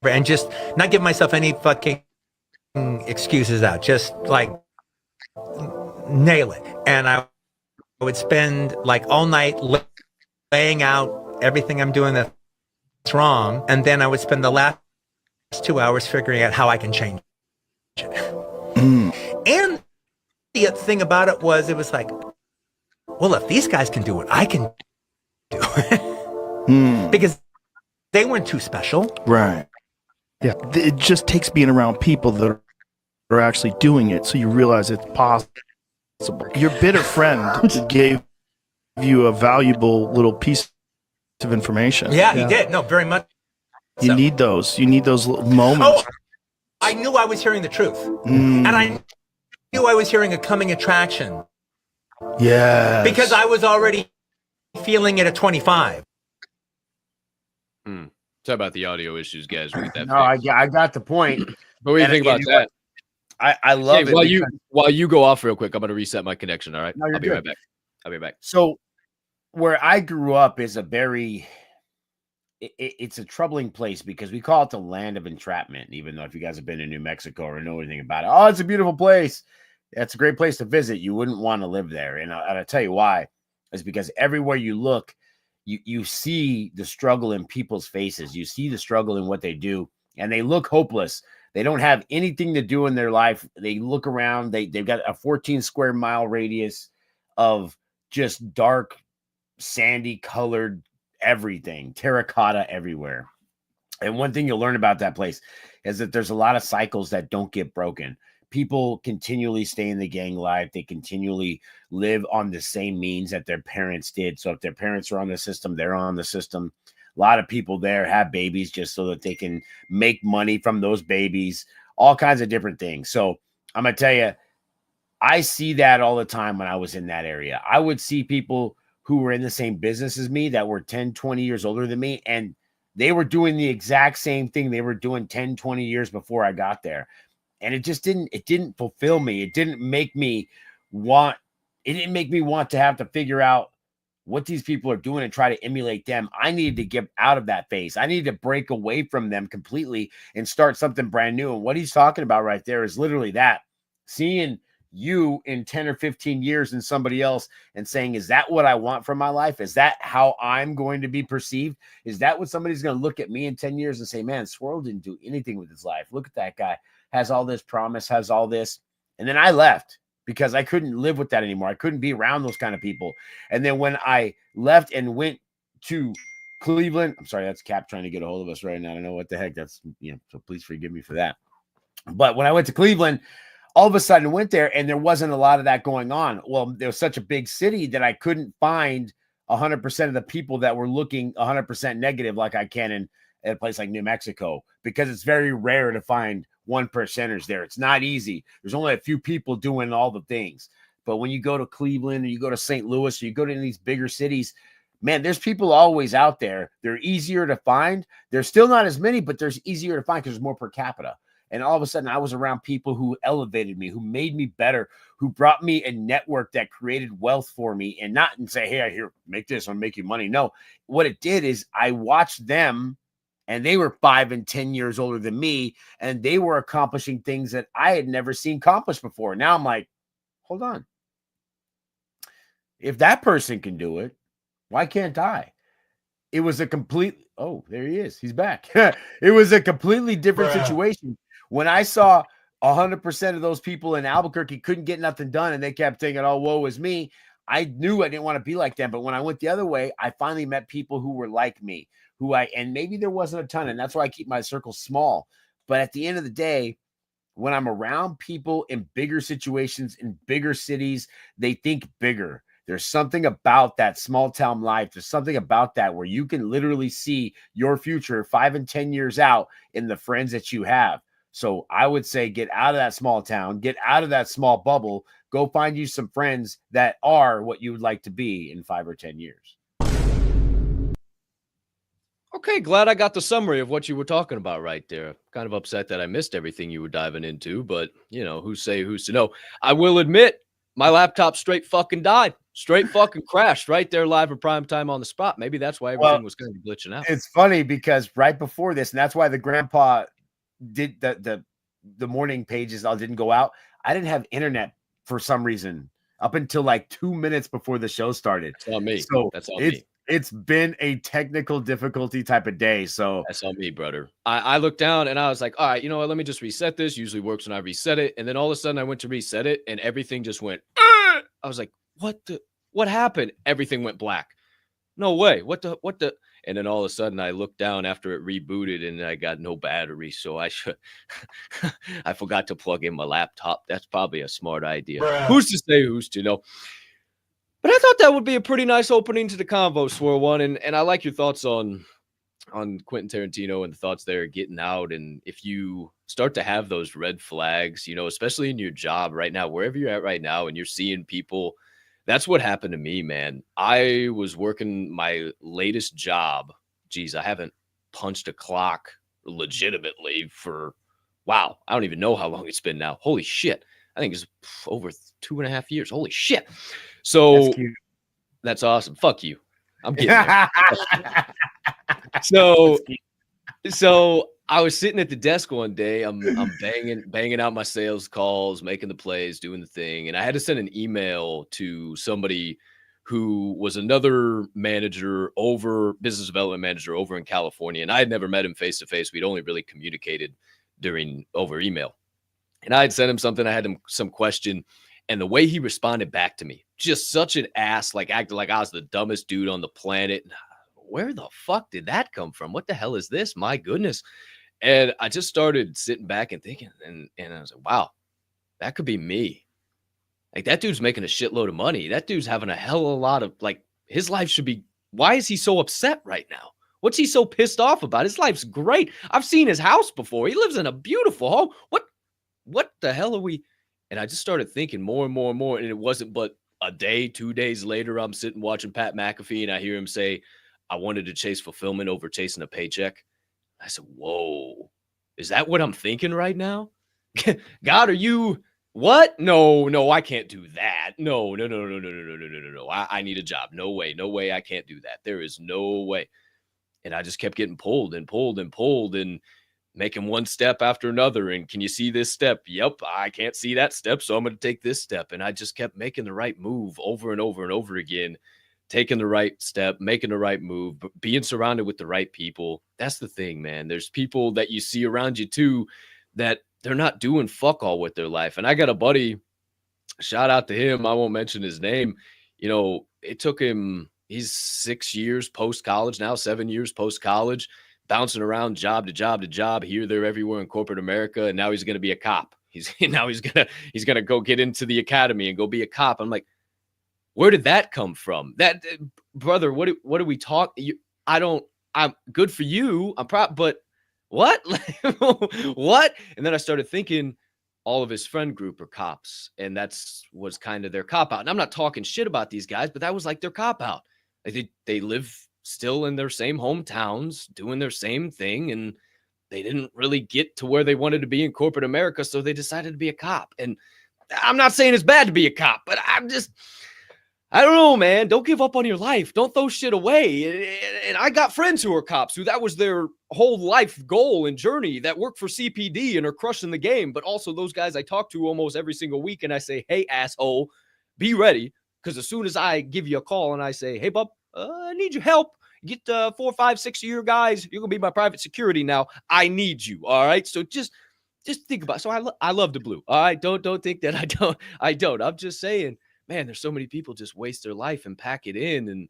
and just not give myself any fucking excuses out. Just like nail it. And I would spend like all night laying out everything I'm doing that's wrong. And then I would spend the last 2 hours figuring out how I can change it. And the thing about it was like, well, if these guys can do it, I can do it. Because they weren't too special. Right. Yeah. It just takes being around people that are actually doing it so you realize it's possible. Your bitter friend gave you a valuable little piece of information. Yeah, he did. No, very much. You need those. You need those little moments. Oh, I knew I was hearing the truth. And I knew I was hearing a coming attraction. Yeah. Because I was already feeling it at 25. Sorry about the audio issues, guys. We'll get that No, fixed. I got the point. But what do you think about that? I love it. While you go off real quick, I'm going to reset my connection. All right. No, you're I'll be good. right back. I'll be back. So where I grew up is a very, it's a troubling place because we call it the land of entrapment, even though if you guys have been to New Mexico or know anything about it, oh, it's a beautiful place. That's a great place to visit. You wouldn't want to live there. And I'll tell you why. It's because everywhere you look, you see the struggle in people's faces. You see the struggle in what they do, and they look hopeless. They don't have anything to do in their life. They look around. They've got a 14 square mile radius of just dark, sandy colored everything, terracotta everywhere. And one thing you'll learn about that place is that there's a lot of cycles that don't get broken. People continually stay in the gang life. They continually live on the same means that their parents did. So if their parents are on the system, they're on the system. A lot of people there have babies just so that they can make money from those babies, all kinds of different things. So I'm going to tell you, I see that all the time when I was in that area. I would see people who were in the same business as me that were 10, 20 years older than me, and they were doing the exact same thing they were doing 10, 20 years before I got there. And it didn't fulfill me. It didn't make me want to have to figure out what these people are doing and try to emulate them. I needed to get out of that phase. I needed to break away from them completely and start something brand new. And what he's talking about right there is literally that. Seeing you in 10 or 15 years and somebody else and saying, is that what I want from my life? Is that how I'm going to be perceived? Is that what somebody's going to look at me in 10 years and say, man, Swirl didn't do anything with his life. Look at that guy. Has all this promise, has all this. And then I left because I couldn't live with that anymore. I couldn't be around those kind of people. And then when I left and went to Cleveland, I'm sorry, that's Capp trying to get a hold of us right now. I don't know what the heck that's, so please forgive me for that. But when I went to Cleveland, all of a sudden went there and there wasn't a lot of that going on. Well, there was such a big city that I couldn't find 100% of the people that were looking 100% negative like I can in a place like New Mexico, because it's very rare to find 1%ers there. It's not easy. There's only a few people doing all the things. But when you go to Cleveland or you go to St. Louis or you go to these bigger cities, man, there's people always out there. They're easier to find. There's still not as many, but there's easier to find because there's more per capita. And all of a sudden, I was around people who elevated me, who made me better, who brought me a network that created wealth for me, and not and say, hey, here, make this, I'll make you money. No, what it did is I watched them, and they were 5 and 10 years older than me, and they were accomplishing things that I had never seen accomplished before. Now I'm like, hold on. If that person can do it, why can't I? It was a complete, oh, there he is. He's back. It was a completely different situation. When I saw 100% of those people in Albuquerque couldn't get nothing done and they kept thinking, oh, woe is me, I knew I didn't want to be like them. But when I went the other way, I finally met people who were like me, and maybe there wasn't a ton, and that's why I keep my circle small. But at the end of the day, when I'm around people in bigger situations, in bigger cities, they think bigger. There's something about that small town life. There's something about that where you can literally see your future 5 and 10 years out in the friends that you have. So I would say get out of that small town, get out of that small bubble, go find you some friends that are what you would like to be in 5 or 10 years. Okay, glad I got the summary of what you were talking about right there. Kind of upset that I missed everything you were diving into, but, who's to know. I will admit, my laptop straight fucking died. Straight fucking crashed right there live in prime time on the spot. Maybe that's why everything was kind of glitching out. It's funny because right before this, and that's why the grandpa did the morning pages all didn't go out. I didn't have internet for some reason up until like 2 minutes before the show started. That's on me. So that's on me. It's been a technical difficulty type of day. So that's on me, brother. I looked down and I was like, all right, you know what? Let me just reset this. Usually works when I reset it. And then all of a sudden I went to reset it and everything just went, I was like, what happened? Everything went black. No way. What the? And then all of a sudden I looked down after it rebooted and I got no battery. So I forgot to plug in my laptop. That's probably a smart idea. Bruh. Who's to say, who's to know? But I thought that would be a pretty nice opening to the convo, Swirl One. And I like your thoughts on Quentin Tarantino and the thoughts there getting out. And if you start to have those red flags, especially in your job right now, wherever you're at right now, and you're seeing people, that's what happened to me, man. I was working my latest job. Geez, I haven't punched a clock legitimately for, I don't even know how long it's been now. Holy shit. I think it's over 2.5 years. Holy shit. So that's awesome. Fuck you. I'm getting there. So I was sitting at the desk one day. I'm banging out my sales calls, making the plays, doing the thing. And I had to send an email to somebody who was another business development manager over in California. And I had never met him face to face. We'd only really communicated over email. And I had sent him something. I had him some question. And the way he responded back to me, just such an ass, like acted like I was the dumbest dude on the planet. Where the fuck did that come from? What the hell is this? My goodness. And I just started sitting back and thinking, and I was like, wow, that could be me. Like, that dude's making a shitload of money. That dude's having a hell of a lot of, his life should be, why is he so upset right now? What's he so pissed off about? His life's great. I've seen his house before. He lives in a beautiful home. What the hell are we? And I just started thinking more and more and more. And it wasn't but a day, 2 days later, I'm sitting watching Pat McAfee and I hear him say, I wanted to chase fulfillment over chasing a paycheck. I said, whoa, is that what I'm thinking right now? God, are you what? No, I can't do that. No. I need a job. No way. I can't do that. There is no way. And I just kept getting pulled and making one step after another. And can you see this step? Yep, I can't see that step. So I'm going to take this step. And I just kept making the right move over and over and over again, taking the right step, making the right move, but being surrounded with the right people. That's the thing, man. There's people that you see around you too that they're not doing fuck all with their life. And I got a buddy, shout out to him. I won't mention his name. You know, it took him, he's 6 years post-college now, 7 years post-college, bouncing around job to job to job, here, there, everywhere in corporate America. And now he's going to be a cop. He's going to go get into the academy and go be a cop. I'm like, where did that come from? That brother, what are we talking? I'm good for you. I'm proud, but what? What? And then I started thinking all of his friend group are cops, and was kind of their cop out. And I'm not talking shit about these guys, but that was like their cop out. They live still in their same hometowns, doing their same thing, and they didn't really get to where they wanted to be in corporate America, so they decided to be a cop. And I'm not saying it's bad to be a cop, but I don't know, man. Don't give up on your life. Don't throw shit away. And I got friends who are cops who that was their whole life goal and journey, that work for CPD and are crushing the game. But also those guys I talk to almost every single week, and I say, hey, asshole, be ready. Because as soon as I give you a call and I say, hey, bub, I need your help. Get 4, 5, 6 year guys. You're going to be my private security now. I need you. All right. So just think about it. So I love the blue. All right. Don't think that I don't. I'm just saying, man, there's so many people just waste their life and pack it in. And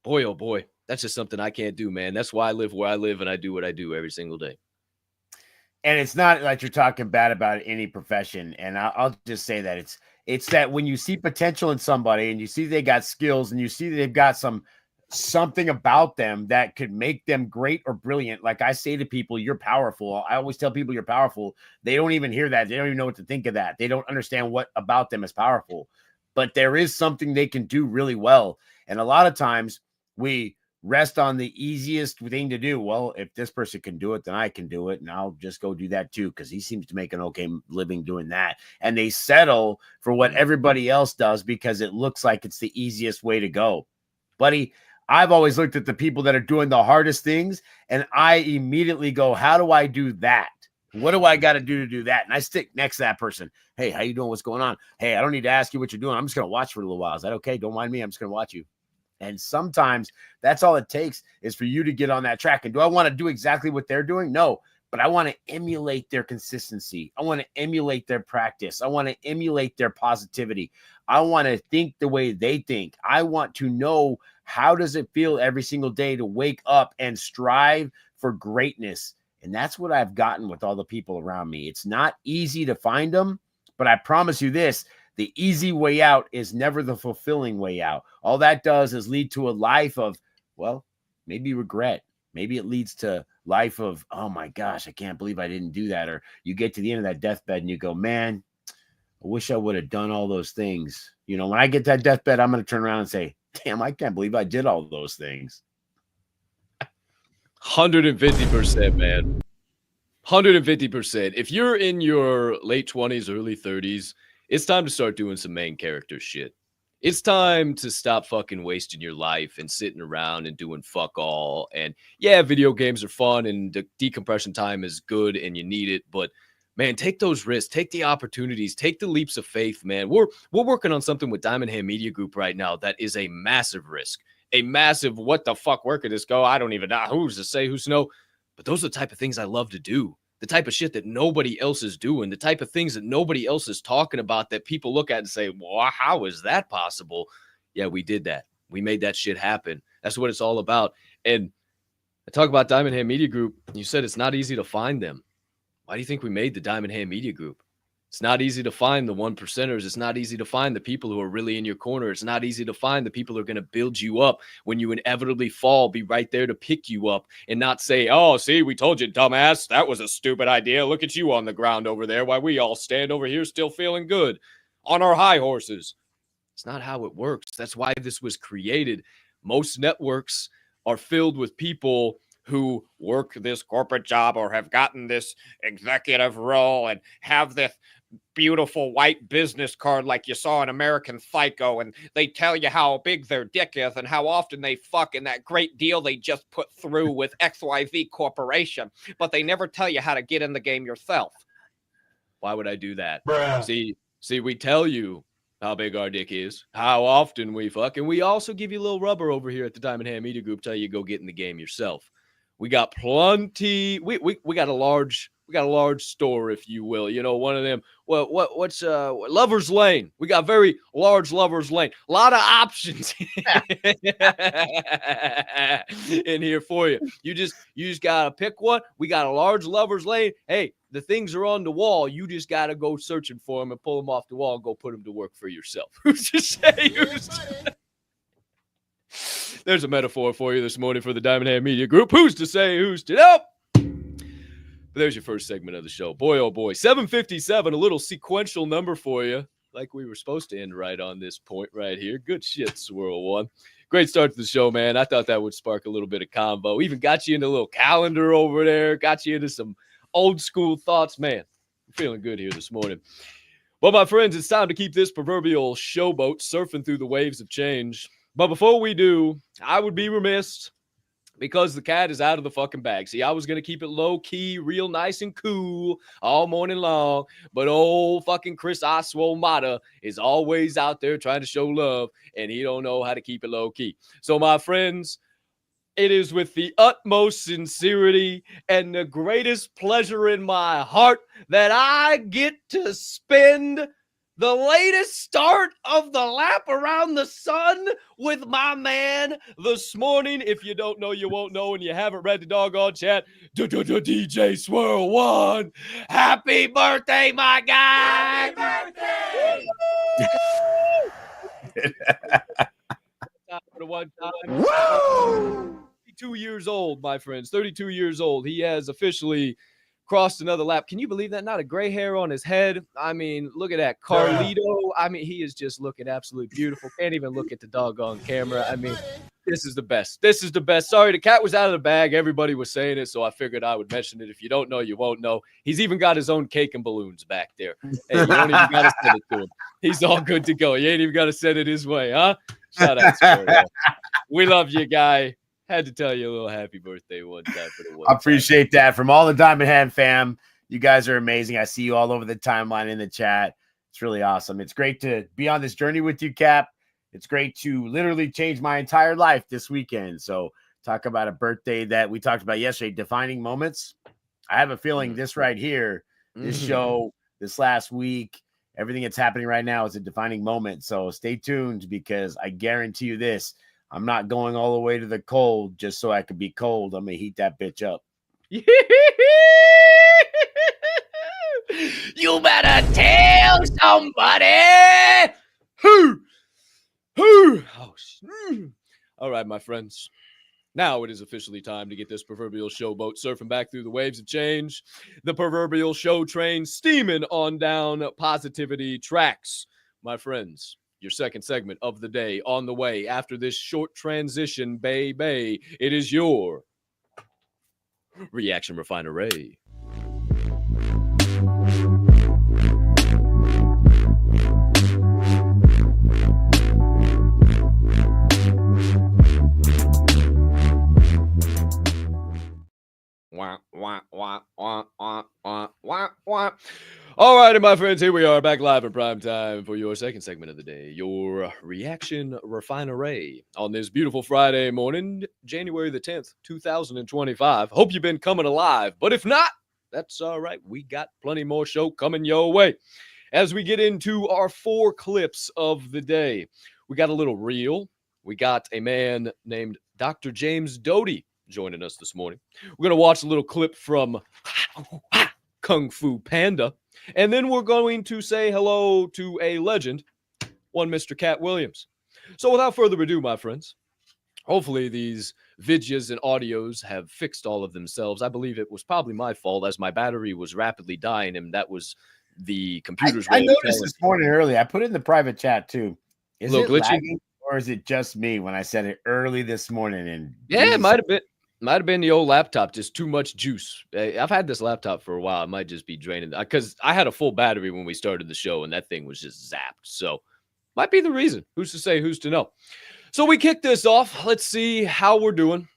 boy, oh boy, that's just something I can't do, man. That's why I live where I live and I do what I do every single day. And it's not like you're talking bad about any profession. And I'll just say that it's that when you see potential in somebody and you see they got skills and you see they've got something about them that could make them great or brilliant. Like I say to people, you're powerful. I always tell people you're powerful. They don't even hear that. They don't even know what to think of that. They don't understand what about them is powerful. But there is something they can do really well. And a lot of times we rest on the easiest thing to do. Well, if this person can do it, then I can do it. And I'll just go do that too, because he seems to make an okay living doing that. And they settle for what everybody else does because it looks like it's the easiest way to go. Buddy, I've always looked at the people that are doing the hardest things, and I immediately go, how do I do that? What do I got to do that? And I stick next to that person. Hey, how you doing? What's going on? Hey, I don't need to ask you what you're doing. I'm just going to watch for a little while. Is that okay? Don't mind me. I'm just going to watch you. And sometimes that's all it takes is for you to get on that track. And do I want to do exactly what they're doing? No, but I want to emulate their consistency. I want to emulate their practice. I want to emulate their positivity. I want to think the way they think. I want to know, how does it feel every single day to wake up and strive for greatness? And that's what I've gotten with all the people around me. It's not easy to find them, but I promise you this, the easy way out is never the fulfilling way out. All that does is lead to a life of, well, maybe regret. Maybe it leads to life of, oh my gosh, I can't believe I didn't do that. Or you get to the end of that deathbed and you go, man, I wish I would have done all those things. You know, when I get that deathbed, I'm going to turn around and say, damn, I can't believe I did all those things. 150%, man. 150%. If you're in your late 20s, early 30s, it's time to start doing some main character shit. It's time to stop fucking wasting your life and sitting around and doing fuck all. And yeah, video games are fun and the decompression time is good and you need it. But man, take those risks, take the opportunities, take the leaps of faith, man. We're working on something with Diamond Hand Media Group right now that is a massive risk. A massive, what the fuck, where could this go? I don't even know. Who's to say, who's to know? But those are the type of things I love to do. The type of shit that nobody else is doing. The type of things that nobody else is talking about that people look at and say, well, how is that possible? Yeah, we did that. We made that shit happen. That's what it's all about. And I talk about Diamond Hand Media Group. You said it's not easy to find them. Why do you think we made the Diamond Hand Media Group? It's not easy to find the 1%ers. It's not easy to find the people who are really in your corner. It's not easy to find the people who are going to build you up when you inevitably fall, be right there to pick you up and not say, oh, see, we told you, dumbass, that was a stupid idea. Look at you on the ground over there while we all stand over here still feeling good on our high horses. It's not how it works. That's why this was created. Most networks are filled with people who work this corporate job or have gotten this executive role and have this beautiful white business card like you saw in American Psycho, and they tell you how big their dick is and how often they fuck in that great deal they just put through with XYZ Corporation, but they never tell you how to get in the game yourself. Why would I do that? Bruh. See, we tell you how big our dick is, how often we fuck, and we also give you a little rubber over here at the Diamond Hand Media Group, tell you go get in the game yourself. We got plenty. We got a large store, if you will. You know, one of them. What's Lover's Lane? We got very large Lover's Lane. A lot of options in here for you. You just gotta pick one. We got a large Lover's Lane. Hey, the things are on the wall. You just gotta go searching for them and pull them off the wall and go put them to work for yourself. Who's to say? There's a metaphor for you this morning for the Diamond Hand Media Group. Who's to say? Who's to know? But there's your first segment of the show. Boy, oh boy. 7:57, a little sequential number for you. Like we were supposed to end right on this point right here. Good shit, Swirl One. Great start to the show, man. I thought that would spark a little bit of convo. Even got you into a little calendar over there. Got you into some old school thoughts. Man, I'm feeling good here this morning. Well, my friends, it's time to keep this proverbial showboat surfing through the waves of change. But before we do, I would be remiss because the cat is out of the fucking bag. See, I was going to keep it low key, real nice and cool all morning long. But old fucking Chris Oswald is always out there trying to show love, and he don't know how to keep it low key. So my friends, it is with the utmost sincerity and the greatest pleasure in my heart that I get to spend the latest start of the lap around the sun with my man this morning. If you don't know, you won't know, and you haven't read the doggone chat. DJ Swirl One. Happy birthday, my guy. Happy birthday. For one time. Woo! 32 years old, my friends. 32 years old. He has officially crossed another lap. Can you believe that? Not a gray hair on his head. I mean, look at that. Carlito. I mean, he is just looking absolutely beautiful. Can't even look at the doggone camera. I mean, this is the best. This is the best. Sorry, the cat was out of the bag. Everybody was saying it, so I figured I would mention it. If you don't know, you won't know. He's even got his own cake and balloons back there. Hey, you don't even got to send it to him. He's all good to go. You ain't even got to send it his way, huh? Shout out to we love you, guy. Had to tell you a little happy birthday one time for the one. I appreciate that from all the Diamond Hand fam. You guys are amazing. I see you all over the timeline in the chat. It's really awesome. It's great to be on this journey with you, Cap. It's great to literally change my entire life this weekend. So talk about a birthday that we talked about yesterday, defining moments. I have a feeling this right here, this show, this last week, everything that's happening right now is a defining moment. So stay tuned because I guarantee you this. I'm not going all the way to the cold just so I could be cold. I'm going to heat that bitch up. You better tell somebody. All right, my friends. Now it is officially time to get this proverbial showboat surfing back through the waves of change. The proverbial show train steaming on down positivity tracks. My friends, your second segment of the day on the way after this short transition, baby. It is your Reaction Refinery. All righty, my friends, here we are back live in prime time for your second segment of the day, your Reaction Refinery on this beautiful Friday morning, January the 10th, 2025. Hope you've been coming alive, but if not, that's all right. We got plenty more show coming your way. As we get into our 4 clips of the day, we got a little reel. We got a man named Dr. James Doty joining us this morning. We're going to watch a little clip from Kung Fu Panda. And then we're going to say hello to a legend, one Mr. Cat Williams. So without further ado, my friends, hopefully these vidyas and audios have fixed all of themselves. I believe it was probably my fault as my battery was rapidly dying, and that was the computer's way I of noticed telling this me. morning early. I put it in the private chat too. Is it Little glitchy? lagging, or is it just me when I said it early this morning? And Yeah, it might have been. Might have been the old laptop, just too much juice. I've had this laptop for a while. It might just be draining. Because I had a full battery when we started the show, and that thing was just zapped. So, might be the reason. Who's to say? Who's to know? So, we kick this off. Let's see how we're doing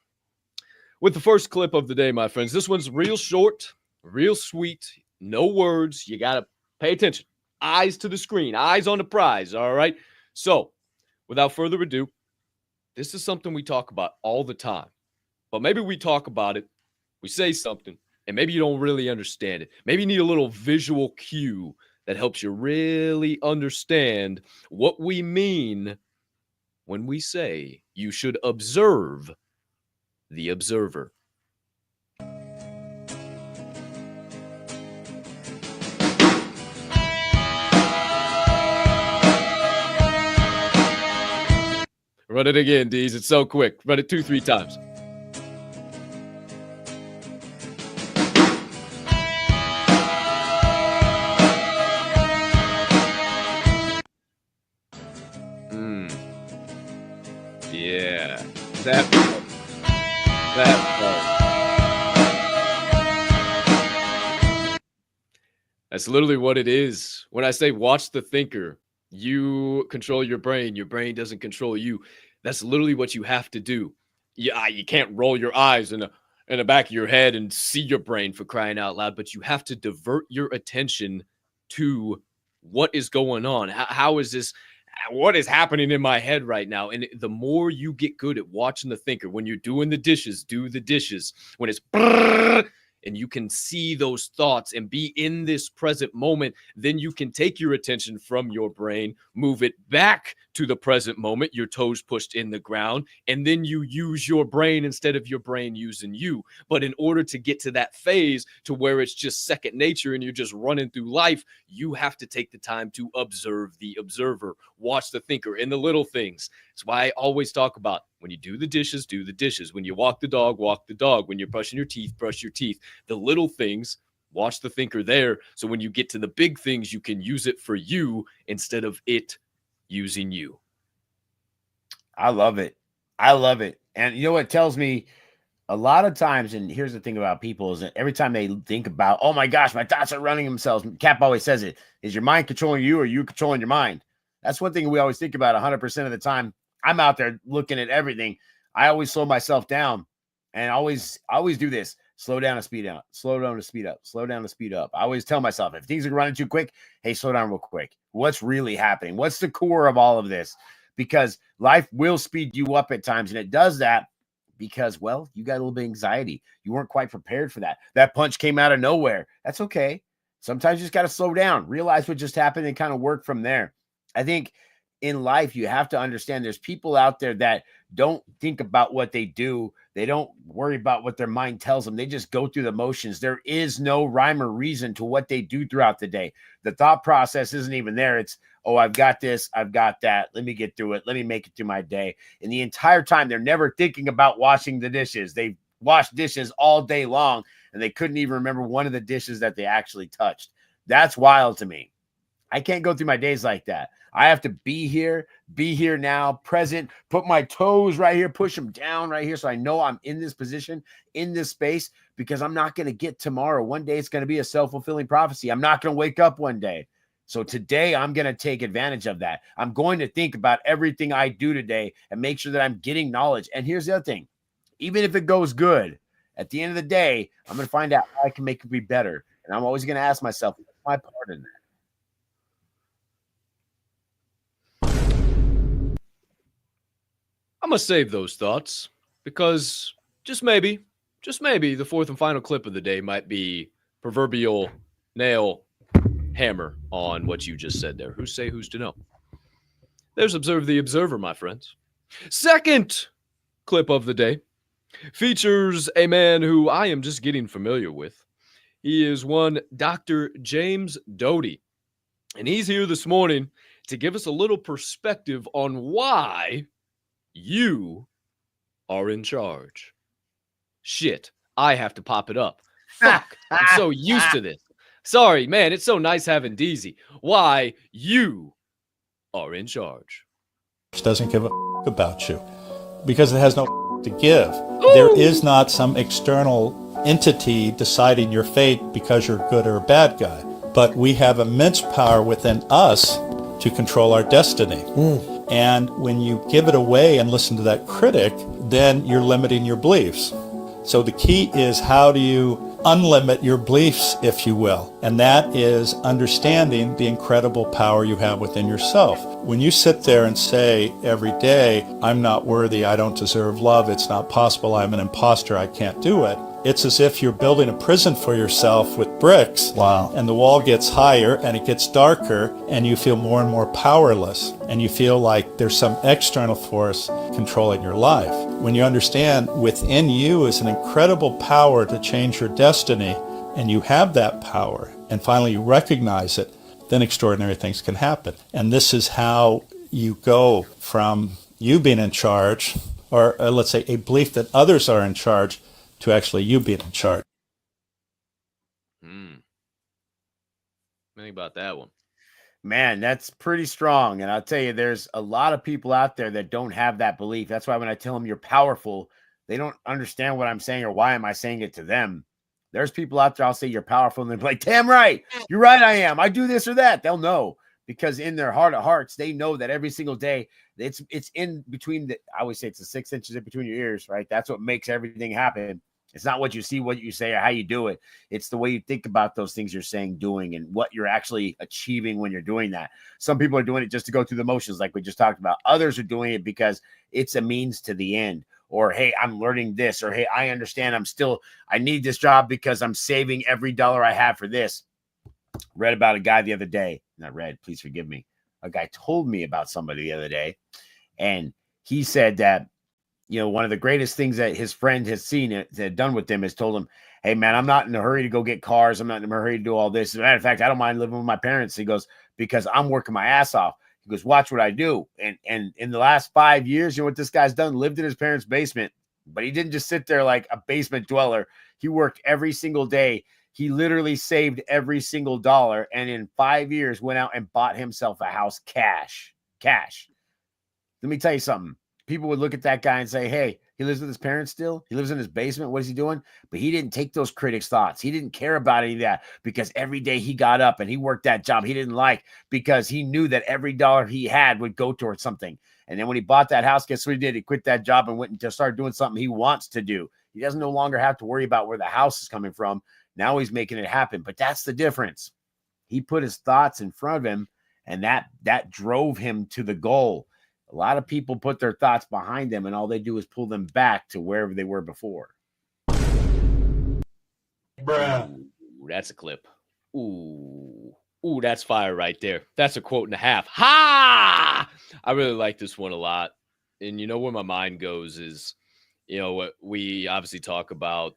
with the first clip of the day, my friends. This one's real short, real sweet. No words. You got to pay attention. Eyes to the screen. Eyes on the prize. All right? So, without further ado, this is something we talk about all the time. But maybe we talk about it, we say something, and maybe you don't really understand it. Maybe you need a little visual cue that helps you really understand what we mean when we say you should observe the observer. Run it again, Deez. It's so quick. Run it 2-3 times. Yeah, that part. That's literally what it is. When I say watch the thinker, you control your brain doesn't control you. That's literally what you have to do. You can't roll your eyes in the back of your head and see your brain, for crying out loud, but you have to divert your attention to what is going on. How is this? What is happening in my head right now? And the more you get good at watching the thinker, when you're doing the dishes, do the dishes. When it's and you can see those thoughts and be in this present moment, then you can take your attention from your brain, move it back to the present moment, your toes pushed in the ground, and then you use your brain instead of your brain using you. But in order to get to that phase to where it's just second nature and you're just running through life, you have to take the time to observe the observer, watch the thinker in the little things. That's why I always talk about when you do the dishes, do the dishes. When you walk the dog, walk the dog. When you're brushing your teeth, brush your teeth. The little things, watch the thinker there. So when you get to the big things, you can use it for you instead of it using you. I love it. I love it. And you know what tells me a lot of times, and here's the thing about people, is that every time they think about, oh my gosh, my thoughts are running themselves. Cap always says it. Is your mind controlling you, or are you controlling your mind? That's one thing we always think about 100% of the time. I'm out there looking at everything. I always slow myself down, and always do this. Slow down and speed up. Slow down to speed up. Slow down to speed up. I always tell myself, if things are running too quick, hey, slow down real quick. What's really happening? What's the core of all of this? Because life will speed you up at times, and it does that because, well, you got a little bit of anxiety. You weren't quite prepared for that. That punch came out of nowhere. That's okay. Sometimes you just got to slow down, realize what just happened, and kind of work from there. I think in life, you have to understand there's people out there that don't think about what they do. They don't worry about what their mind tells them. They just go through the motions. There is no rhyme or reason to what they do throughout the day. The thought process isn't even there. It's, oh, I've got this, I've got that. Let me get through it. Let me make it through my day. And the entire time, they're never thinking about washing the dishes. They wash dishes all day long, and they couldn't even remember one of the dishes that they actually touched. That's wild to me. I can't go through my days like that. I have to be here now, present, put my toes right here, push them down right here so I know I'm in this position, in this space, because I'm not going to get tomorrow. One day it's going to be a self-fulfilling prophecy. I'm not going to wake up one day. So today I'm going to take advantage of that. I'm going to think about everything I do today and make sure that I'm getting knowledge. And here's the other thing. Even if it goes good, at the end of the day, I'm going to find out how I can make it be better. And I'm always going to ask myself, what's my part in that? I'm going to save those thoughts because just maybe the fourth and final clip of the day might be proverbial nail hammer on what you just said there. Who's to know? There's Observe the Observer, my friends. Second clip of the day features a man who I am just getting familiar with. He is one Dr. James Doty. And he's here this morning to give us a little perspective on why you are in charge. Shit, I have to pop it up. Fuck, I'm so used to this. Sorry, man, it's so nice having DZ. Why you are in charge. Doesn't give a about you because it has no to give. There is not some external entity deciding your fate because you're a good or a bad guy. But we have immense power within us to control our destiny. And when you give it away and listen to that critic, then you're limiting your beliefs. So the key is, how do you unlimit your beliefs, if you will? And that is understanding the incredible power you have within yourself. When you sit there and say every day, I'm not worthy, I don't deserve love, it's not possible, I'm an imposter, I can't do it, it's as if you're building a prison for yourself with bricks. Wow. And the wall gets higher and it gets darker and you feel more and more powerless. And you feel like there's some external force controlling your life. When you understand within you is an incredible power to change your destiny, and you have that power, and finally you recognize it, then extraordinary things can happen. And this is how you go from you being in charge, or let's say a belief that others are in charge, to actually you being in charge. Think about that one. Man, that's pretty strong. And I'll tell you, there's a lot of people out there that don't have that belief. That's why when I tell them you're powerful, they don't understand what I'm saying or why am I saying it to them. There's people out there, I'll say you're powerful, and they're like, damn right, you're right, I am. I do this or that. They'll know, because in their heart of hearts, they know that every single day, it's in between I always say it's the 6 inches in between your ears, right? That's what makes everything happen. It's not what you see, what you say, or how you do it. It's the way you think about those things you're saying, doing, and what you're actually achieving when you're doing that. Some people are doing it just to go through the motions, like we just talked about. Others are doing it because it's a means to the end. Or, hey, I'm learning this. Or, hey, I understand I need this job because I'm saving every dollar I have for this. Read about a guy the other day. Not read, please forgive me. A guy told me about somebody the other day. And he said that, one of the greatest things that his friend has seen that done with him is told him, hey, man, I'm not in a hurry to go get cars. I'm not in a hurry to do all this. As a matter of fact, I don't mind living with my parents. He goes, because I'm working my ass off. He goes, watch what I do. And in the last 5 years, you know what this guy's done? Lived in his parents' basement. But he didn't just sit there like a basement dweller. He worked every single day. He literally saved every single dollar. And in 5 years, went out and bought himself a house cash. Let me tell you something. People would look at that guy and say, hey, he lives with his parents still. He lives in his basement. What is he doing? But he didn't take those critics' thoughts. He didn't care about any of that, because every day he got up and he worked that job he didn't like, because he knew that every dollar he had would go towards something. And then when he bought that house, guess what he did? He quit that job and went and just started doing something he wants to do. He doesn't no longer have to worry about where the house is coming from. Now he's making it happen. But that's the difference. He put his thoughts in front of him, and that drove him to the goal. A lot of people put their thoughts behind them, and all they do is pull them back to wherever they were before. Bruh. Ooh, that's a clip. Ooh, that's fire right there. That's a quote and a half. Ha! I really like this one a lot. And where my mind goes is, what we obviously talk about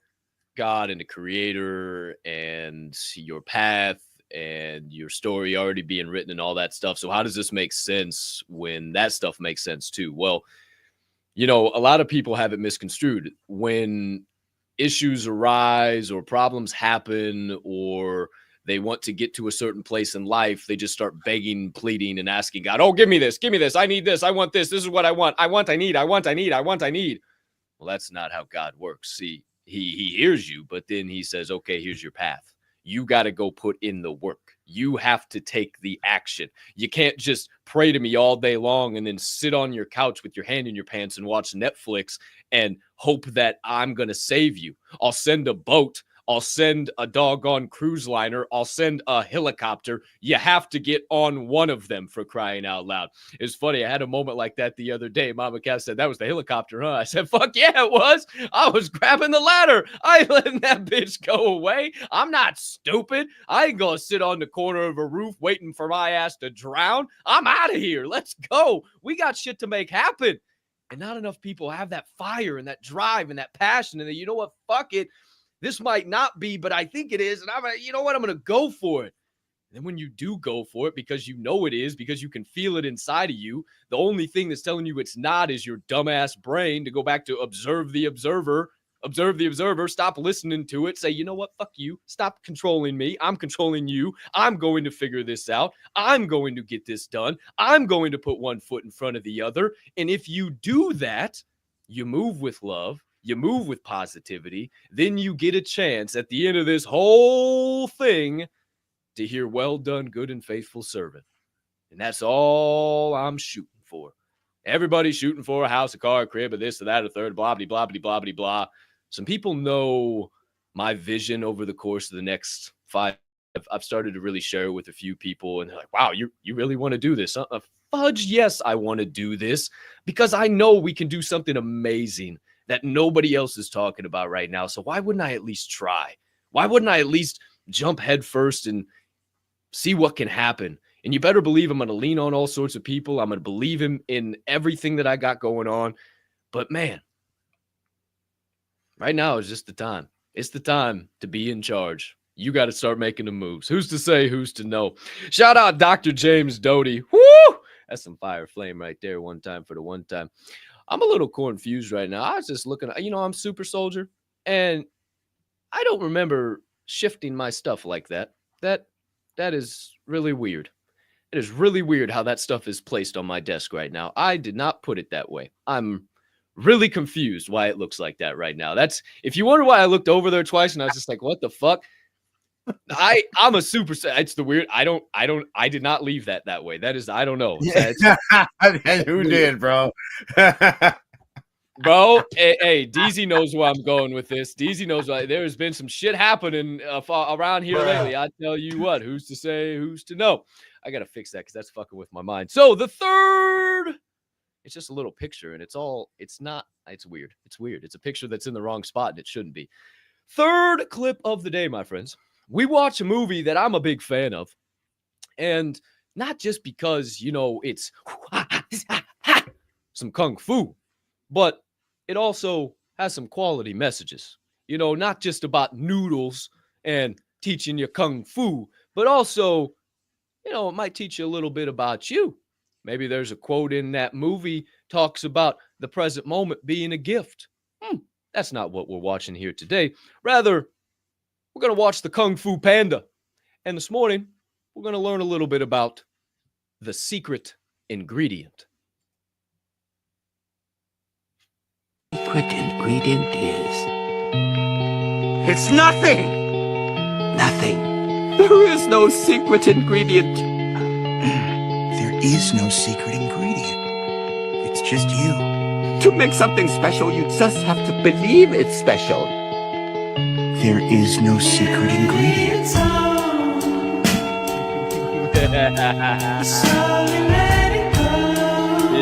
God and the creator and your path and your story already being written and all that stuff. So how does this make sense when that stuff makes sense too? Well, a lot of people have it misconstrued. When issues arise or problems happen or they want to get to a certain place in life, they just start begging, pleading, and asking God, oh, give me this, I need this, I want this is what I want, I need. Well, that's not how God works. See, he hears you, but then he says, okay, here's your path. You got to go put in the work. You have to take the action. You can't just pray to me all day long and then sit on your couch with your hand in your pants and watch Netflix and hope that I'm going to save you. I'll send a boat. I'll send a doggone cruise liner. I'll send a helicopter. You have to get on one of them, for crying out loud. It's funny. I had a moment like that the other day. Mama Cass said, that was the helicopter, huh? I said, fuck yeah, it was. I was grabbing the ladder. I ain't letting that bitch go away. I'm not stupid. I ain't going to sit on the corner of a roof waiting for my ass to drown. I'm out of here. Let's go. We got shit to make happen. And not enough people have that fire and that drive and that passion. And then, you know what? Fuck it. This might not be, but I think it is. And I'm you know what? I'm going to go for it. And then when you do go for it, because you know it is, because you can feel it inside of you, the only thing that's telling you it's not is your dumbass brain, to go back to observe the observer, stop listening to it, say, you know what, fuck you, stop controlling me, I'm controlling you, I'm going to figure this out, I'm going to get this done, I'm going to put one foot in front of the other. And if you do that, you move with love, you move with positivity, then you get a chance at the end of this whole thing to hear, well done, good and faithful servant. And that's all I'm shooting for. Everybody's shooting for a house, a car, a crib, or this, or that, or third, blah, blah, blah, blah, blah, blah. Some people know my vision over the course of the next 5. I've started to really share it with a few people, and they're like, wow, you really want to do this? Fudge, yes, I want to do this, because I know we can do something amazing that nobody else is talking about right now. So why wouldn't I at least try? Why wouldn't I at least jump head first and see what can happen? And you better believe I'm going to lean on all sorts of people. I'm going to believe in everything that I got going on. But man, right now is just the time. It's the time to be in charge. You got to start making the moves. Who's to say, who's to know? Shout out Dr. James Doty. Woo! That's some fire flame right there. One time for the one time. I'm a little confused right now. I was just looking, I'm Super Soldier, and I don't remember shifting my stuff like that. That is really weird. It is really weird how that stuff is placed on my desk right now. I did not put it that way. I'm really confused why it looks like that right now. That's, if you wonder why I looked over there twice and I was just like, what the fuck? I'm a super, it's the weird. I did not leave that way. That is, I don't know. Who did, bro? Bro, hey, DZ knows where I'm going with this. DZ knows why. There's been some shit happening around here lately. I tell you what, who's to say, who's to know? I got to fix that because that's fucking with my mind. So the third, it's just a little picture, and it's weird. It's weird. It's a picture that's in the wrong spot, and it shouldn't be. Third clip of the day, my friends. We watch a movie that I'm a big fan of, and not just because, it's some kung fu, but it also has some quality messages, not just about noodles and teaching you kung fu, but also, it might teach you a little bit about you. Maybe there's a quote in that movie talks about the present moment being a gift. That's not what we're watching here today. Rather, we're going to watch the Kung Fu Panda. And this morning, we're going to learn a little bit about the secret ingredient. Secret ingredient is... It's nothing! Nothing. There is no secret ingredient. There is no secret ingredient. It's just you. To make something special, you just have to believe it's special. There is no secret ingredient.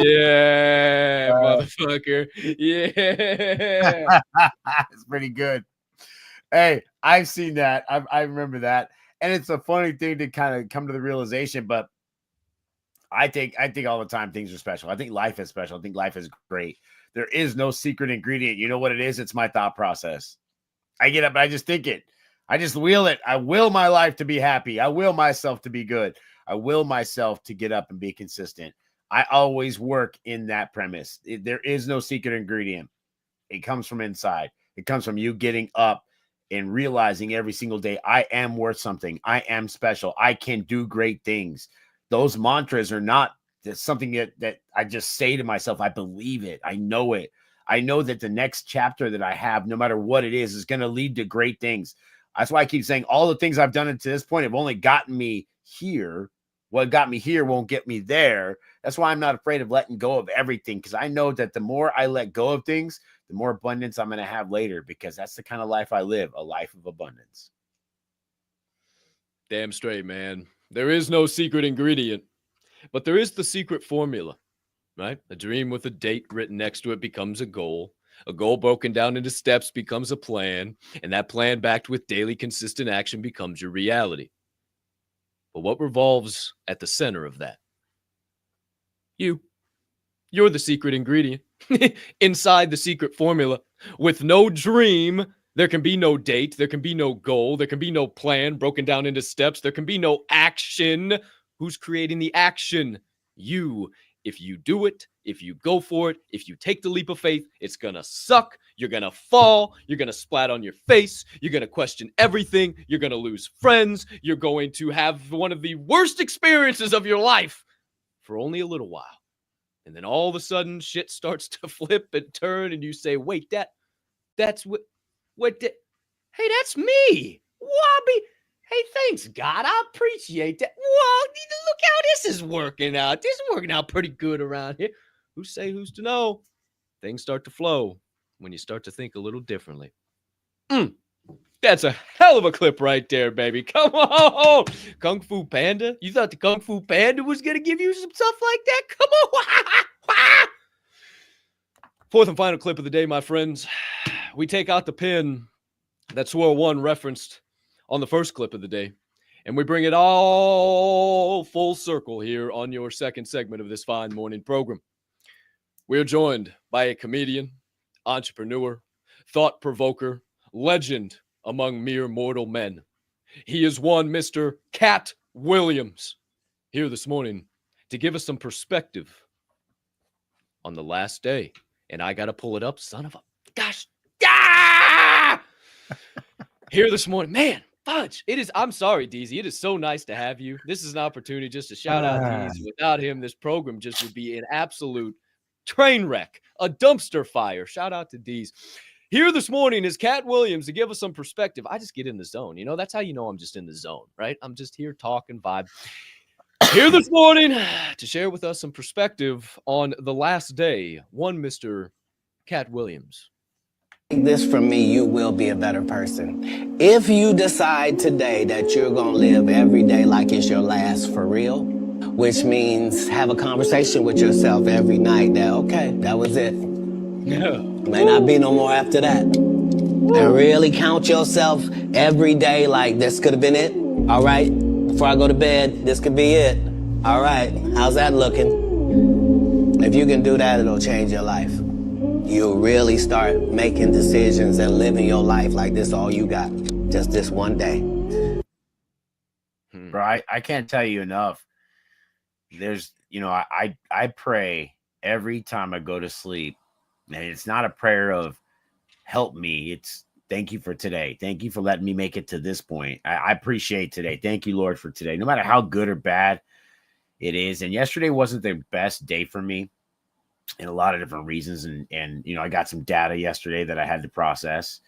Yeah, motherfucker. Yeah. It's pretty good. Hey, I've seen that. I remember that. And it's a funny thing to kind of come to the realization, but I think all the time things are special. I think life is special. I think life is great. There is no secret ingredient. You know what it is? It's my thought process. I get up and I just think it. I just will it. I will my life to be happy. I will myself to be good. I will myself to get up and be consistent. I always work in that premise. There is no secret ingredient. It comes from inside. It comes from you getting up and realizing every single day, I am worth something. I am special. I can do great things. Those mantras are not something that I just say to myself. I believe it. I know it. I know that the next chapter that I have, no matter what it is going to lead to great things. That's why I keep saying all the things I've done to this point have only gotten me here. What got me here won't get me there. That's why I'm not afraid of letting go of everything, because I know that the more I let go of things, the more abundance I'm going to have later, because that's the kind of life I live, a life of abundance. Damn straight, man. There is no secret ingredient, but there is the secret formula, right? A dream with a date written next to it becomes a goal. A goal broken down into steps becomes a plan, and that plan backed with daily consistent action becomes your reality. But what revolves at the center of that? You're the secret ingredient inside the secret formula. With no dream, There can be no date. There can be no goal. There can be no plan broken down into steps. There can be no action. Who's creating the action? You. If you do it, if you go for it, if you take the leap of faith, it's going to suck. You're going to fall. You're going to splat on your face. You're going to question everything. You're going to lose friends. You're going to have one of the worst experiences of your life for only a little while. And then all of a sudden, shit starts to flip and turn, and you say, wait, that's what, hey, that's me. Wobby. Hey, thanks, God. I appreciate that. Whoa, look how this is working out. This is working out pretty good around here. Who's to know? Things start to flow when you start to think a little differently. That's a hell of a clip right there, baby. Come on. Kung Fu Panda? You thought the Kung Fu Panda was going to give you some stuff like that? Come on. Fourth and final clip of the day, my friends. We take out the pin that Swirl One referenced on the first clip of the day, and we bring it all full circle here on your second segment of this fine morning program. We are joined by a comedian, entrepreneur, thought provoker, legend among mere mortal men. He is one Mr. Capp Williams, here this morning to give us some perspective on the last day. And I got to pull it up, son of a gosh. Here this morning, man. Fudge. It is. I'm sorry, DZ. It is so nice to have you. This is an opportunity just to shout out DZ. Without him, this program just would be an absolute train wreck, a dumpster fire. Shout out to D's. Here this morning is Capp Williams to give us some perspective. I just get in the zone. You know, that's how you know I'm just in the zone, right? I'm just here talking vibe. Here this morning to share with us some perspective on the last day, one Mr. Capp Williams. Take this from me, you will be a better person. If you decide today that you're going to live every day like it's your last for real, which means have a conversation with yourself every night that, okay, that was it. Yeah. May not be no more after that. And really count yourself every day like this could have been it. All right, before I go to bed, this could be it. All right, how's that looking? If you can do that, it'll change your life. You'll really start making decisions and living your life like this all you got. Just this one day. Bro, I can't tell you enough. There's, you know, I pray every time I go to sleep. And it's not a prayer of help me. It's thank you for today. Thank you for letting me make it to this point. I appreciate today. Thank you, Lord, for today. No matter how good or bad it is. And yesterday wasn't the best day for me in a lot of different reasons. And you know, I got some data yesterday that I had to process.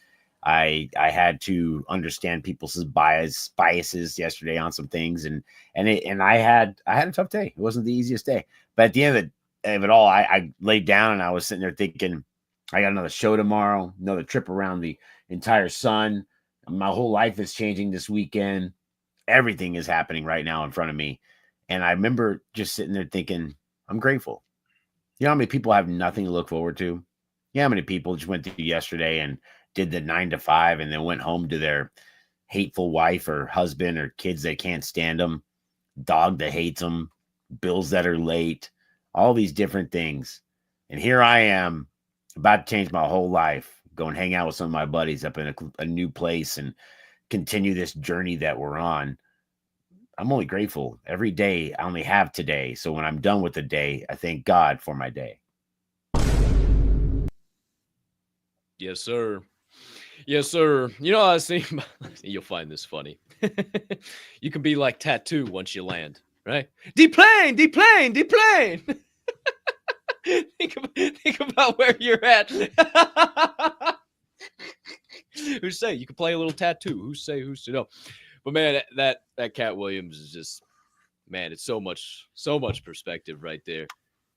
I had to understand people's biases yesterday on some things. And I had a tough day. It wasn't the easiest day. But at the end of it all, I laid down and I was sitting there thinking, I got another show tomorrow, another trip around the entire sun. My whole life is changing this weekend. Everything is happening right now in front of me. And I remember just sitting there thinking, I'm grateful. You know how many people have nothing to look forward to? You know how many people just went through yesterday and did the 9 to 5 and then went home to their hateful wife or husband or kids that can't stand them, dog that hates them, bills that are late, all these different things. And here I am about to change my whole life, go and hang out with some of my buddies up in a new place and continue this journey that we're on. I'm only grateful. Every day I only have today. So when I'm done with the day, I thank God for my day. Yes, sir. Yes, sir. You know, I was thinking, you'll find this funny. You can be like Tattoo once you land, right? Deplane, deplane, deplane. Think about where you're at. Who's say you can play a little Tattoo? Who's to know? But man, that Capp Williams is just, man, it's so much perspective right there.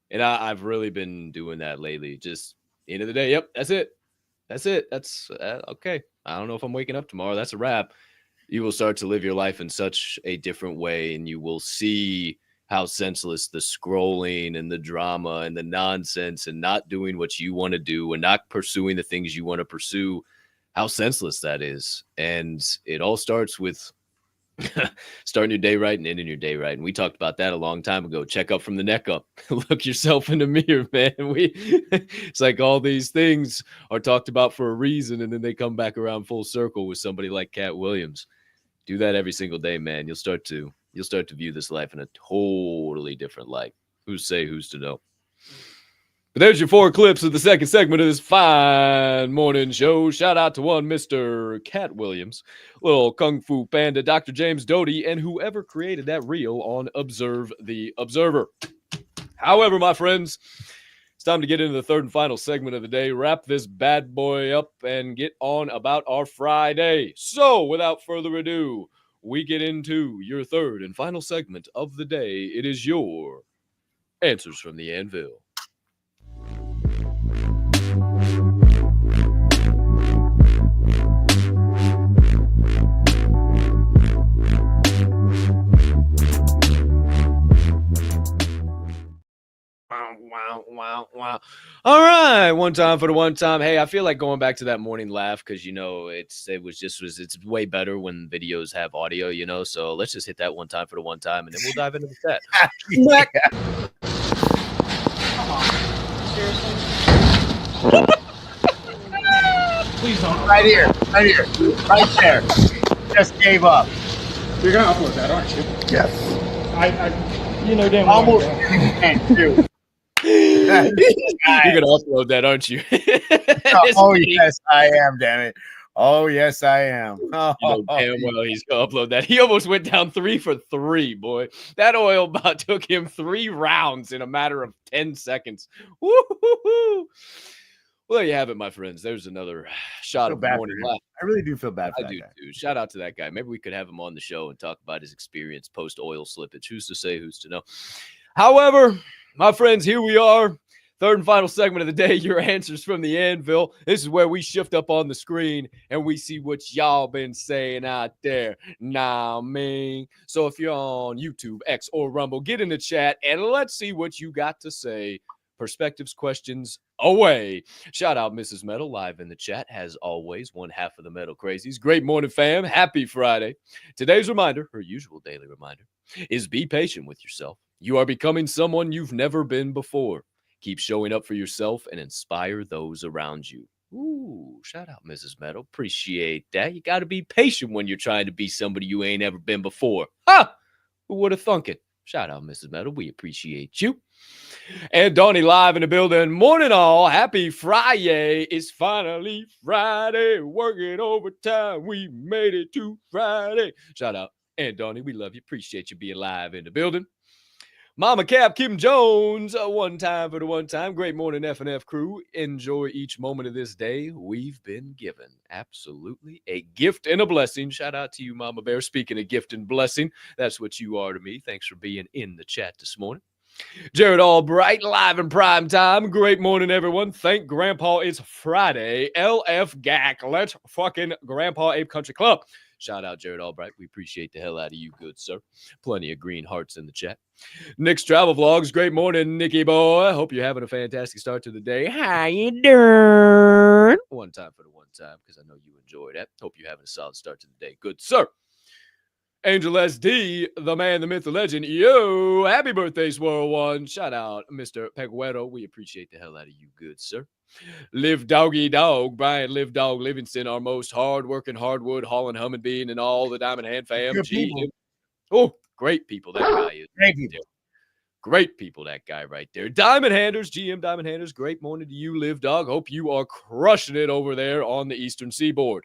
And I've really been doing that lately. Just end of the day, yep, that's it. That's okay. I don't know if I'm waking up tomorrow. That's a wrap. You will start to live your life in such a different way, and you will see how senseless the scrolling and the drama and the nonsense and not doing what you want to do and not pursuing the things you want to pursue, how senseless that is. And it all starts with Starting your day right and ending your day right. And we talked about that a long time ago. Check up from the neck up. Look yourself in the mirror, man. It's like all these things are talked about for a reason, and then they come back around full circle with somebody like Cat Williams. Do that every single day, man. You'll start to view this life in a totally different light. Who's to know? But there's your 4 clips of the second segment of this fine morning show. Shout out to one Mr. Cat Williams, little Kung Fu Panda, Dr. James Doty, and whoever created that reel on Observe the Observer. However, my friends, it's time to get into the third and final segment of the day, wrap this bad boy up, and get on about our Friday. So, without further ado, we get into your third and final segment of the day. It is your Answers from the Anvil. Wow. All right, one time for the one time. Hey, I feel like going back to that morning laugh because it's way better when videos have audio, so let's just hit that one time for the one time and then we'll dive into the set. Back. Please don't. Right here. Right there. Just gave up. You're gonna upload that, aren't you? Yes. You know damn well. Almost too. You're gonna upload that, aren't you? Oh yes, I am. Damn it. Oh yes, I am. Oh, damn well he's gonna upload that. He almost went down 3 for 3, boy. That oil bot took him 3 rounds in a matter of 10 seconds. Woo-hoo-hoo. Well, there you have it, my friends. There's another shot of morning laugh. I really do feel bad for that guy. Too. Shout out to that guy. Maybe we could have him on the show and talk about his experience post oil slippage. Who's to say? Who's to know? However, my friends, here we are. Third and final segment of the day, your Answers from the Anvil. This is where we shift up on the screen and we see what y'all been saying out there. Nah, man. So if you're on YouTube, X, or Rumble, get in the chat and let's see what you got to say. Perspectives, questions, away. Shout out Mrs. Metal live in the chat, as always, one half of the Metal Crazies. Great morning, fam. Happy Friday. Today's reminder, her usual daily reminder, is be patient with yourself. You are becoming someone you've never been before. Keep showing up for yourself and inspire those around you. Ooh, shout out Mrs. Metal. Appreciate that. You got to be patient when you're trying to be somebody you ain't ever been before. Ha! Who would have thunk it? Shout out Mrs. Metal. We appreciate you. And Donnie live in the building. Morning all. Happy Friday. It's finally Friday. Working overtime. We made it to Friday. Shout out. And Donnie, we love you. Appreciate you being live in the building. Mama Cap, Kim Jones, one time for the one time. Great morning, F&F crew. Enjoy each moment of this day we've been given. Absolutely a gift and a blessing. Shout out to you, Mama Bear. Speaking of gift and blessing, that's what you are to me. Thanks for being in the chat this morning. Jared Albright, live in prime time. Great morning, everyone. Thank Grandpa it's Friday. LF GAC. Let's fucking Grandpa Ape Country Club. Shout out Jared Albright. We appreciate the hell out of you, good sir. Plenty of green hearts in the chat. Nick's Travel Vlogs. Great morning, Nicky boy. Hope you're having a fantastic start to the day. How you doing? One time for the one time, because I know you enjoyed that. Hope you're having a solid start to the day, good sir. Angel SD, the man, the myth, the legend. Yo, happy birthday, Swirl One. Shout out, Mr. Peguero. We appreciate the hell out of you, good sir. Live Doggy Dog, Brian Live Dog Livingston, our most hard-working hardwood hauling humming bean and all the Diamond Hand fam. Oh, great people that guy is. Great people. Great people, that guy right there. Diamond Handers, GM Diamond Handers, great morning to you, Live Dog. Hope you are crushing it over there on the Eastern Seaboard.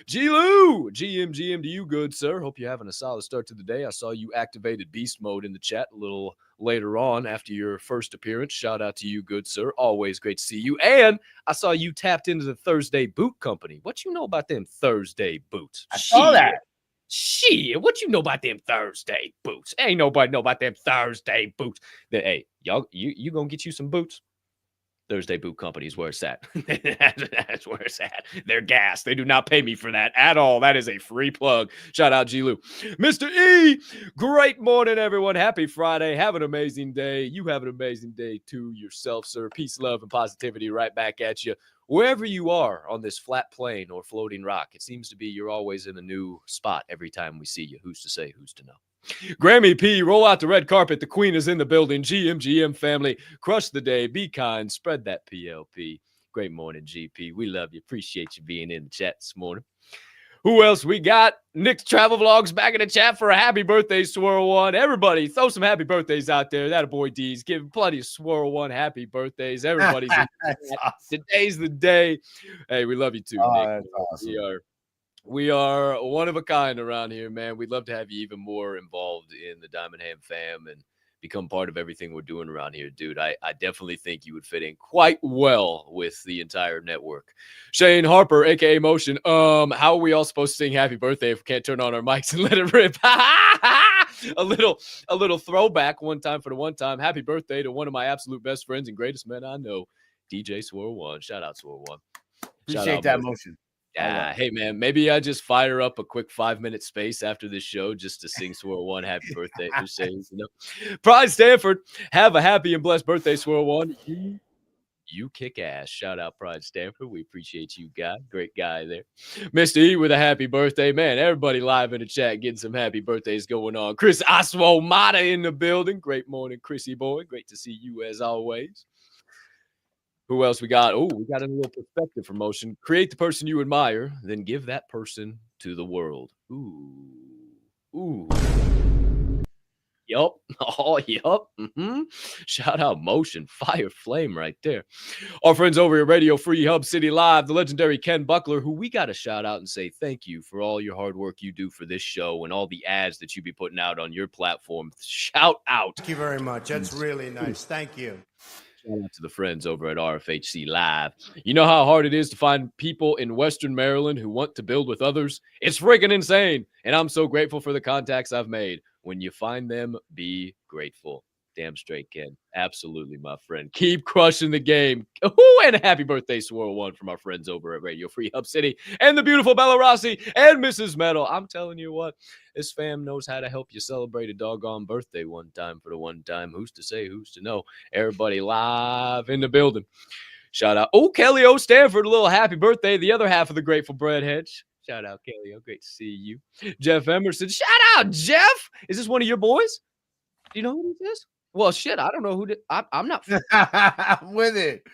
G-Lou, GM to you, good sir. Hope you're having a solid start to the day. I saw you activated beast mode in the chat a little later on after your first appearance. Shout out to you, good sir. Always great to see you. And I saw you tapped into the Thursday Boot Company. What you know about them Thursday boots? I saw that. Shit, what you know about them Thursday boots? Ain't nobody know about them Thursday boots. Hey, y'all, you gonna get you some boots? Thursday Boot Company is where it's at. That's where it's at. They're gas. They do not pay me for that at all. That is a free plug. Shout out G-Lou. Mr. E, great morning, everyone. Happy Friday. Have an amazing day. You have an amazing day too yourself, sir. Peace, love, and positivity right back at you. wherever you are on this flat plane or floating rock, it seems to be you're always in a new spot every time we see you. Who's to say, who's to know? Grammy P, roll out the red carpet. The queen is in the building. GM family, crush the day. Be kind. Spread that PLP. Great morning, GP. We love you. Appreciate you being in the chat this morning. Who else we got? Nick's Travel Vlogs back in the chat for a happy birthday, Swirl One. Everybody, throw some happy birthdays out there. That boy D's giving plenty of Swirl One happy birthdays. Everybody's in the chat. Awesome. Today's the day. Hey, we love you too, Oh, Nick. that's awesome. We are one of a kind around here, man. We'd love to have you even more involved in the Diamond Ham fam and become part of everything we're doing around here, dude. I definitely think you would fit in quite well with the entire network. Shane Harper, aka Motion. How are we all supposed to sing happy birthday if we can't turn on our mics and let it rip? a little throwback one time for the one time. Happy birthday to one of my absolute best friends and greatest men I know, DJ Swirl One. Shout out Swirl One. Appreciate that motion. Yeah, hey man, maybe I just fire up a quick 5-minute space after this show just to sing Swirl One happy birthday. Just saying, you know. Pride Stanford, have a happy and blessed birthday, Swirl One. You kick ass. Shout out Pride Stanford. We appreciate you, guy. Great guy there. Mr. E with a happy birthday. Man, everybody live in the chat getting some happy birthdays going on. Chris Oswald Mata in the building. Great morning, Chrissy boy. Great to see you as always. Who else we got? Oh, we got a little perspective for Motion. Create the person you admire, then give that person to the world. Ooh. Yup. Oh, yup. Shout out Motion. Fire flame right there. Our friends over at Radio Free Hub City Live, the legendary Ken Buckler, who we got to shout out and say thank you for all your hard work you do for this show and all the ads that you be putting out on your platform. Shout out. Thank you very much. That's really nice. Thank you. Shout out to the friends over at RFHC Live. You know how hard it is to find people in Western Maryland who want to build with others? It's freaking insane. And I'm so grateful for the contacts I've made. When you find them, be grateful. Damn straight, Ken. Absolutely, my friend. Keep crushing the game. Ooh, and a happy birthday, Swirl One, from our friends over at Radio Free Hub City and the beautiful Bella Rossi and Mrs. Metal. I'm telling you what, this fam knows how to help you celebrate a doggone birthday one time for the one time. Who's to say, who's to know? Everybody live in the building. Shout out. Oh, Kelly O. Stanford, a little happy birthday. The other half of the Grateful Bread Hedge. Shout out, Kelly O. Great to see you. Jeff Emerson. Shout out, Jeff. Is this one of your boys? Do you know who this is? Well, shit, I don't know who did. I'm not I'm with it.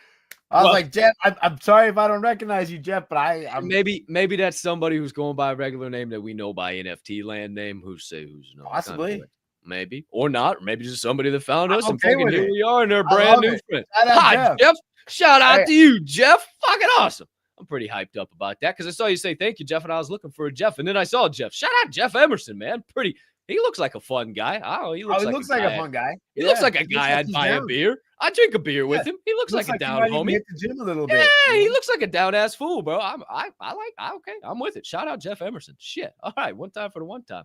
I was like, Jeff, I'm sorry if I don't recognize you, Jeff, but I'm maybe that's somebody who's going by a regular name that we know by NFT land name. Who's no? Possibly. Maybe or not. Or maybe just somebody that found us I'm and okay fucking with here it. we are and they're brand new friends. Hi, Jeff. Shout out to you, Jeff. Fucking awesome. I'm pretty hyped up about that because I saw you say thank you, Jeff, and I was looking for a Jeff, and then I saw Jeff. Shout out Jeff Emerson, man. He looks like a fun guy. Oh, he looks like a fun guy. He looks like a guy I'd buy a beer. I'd drink a beer with him. He looks like a down homie. Hit the gym a little bit. Yeah, he looks like a down ass fool, bro. Okay, I'm with it. Shout out Jeff Emerson. Shit. All right, one time for the one time.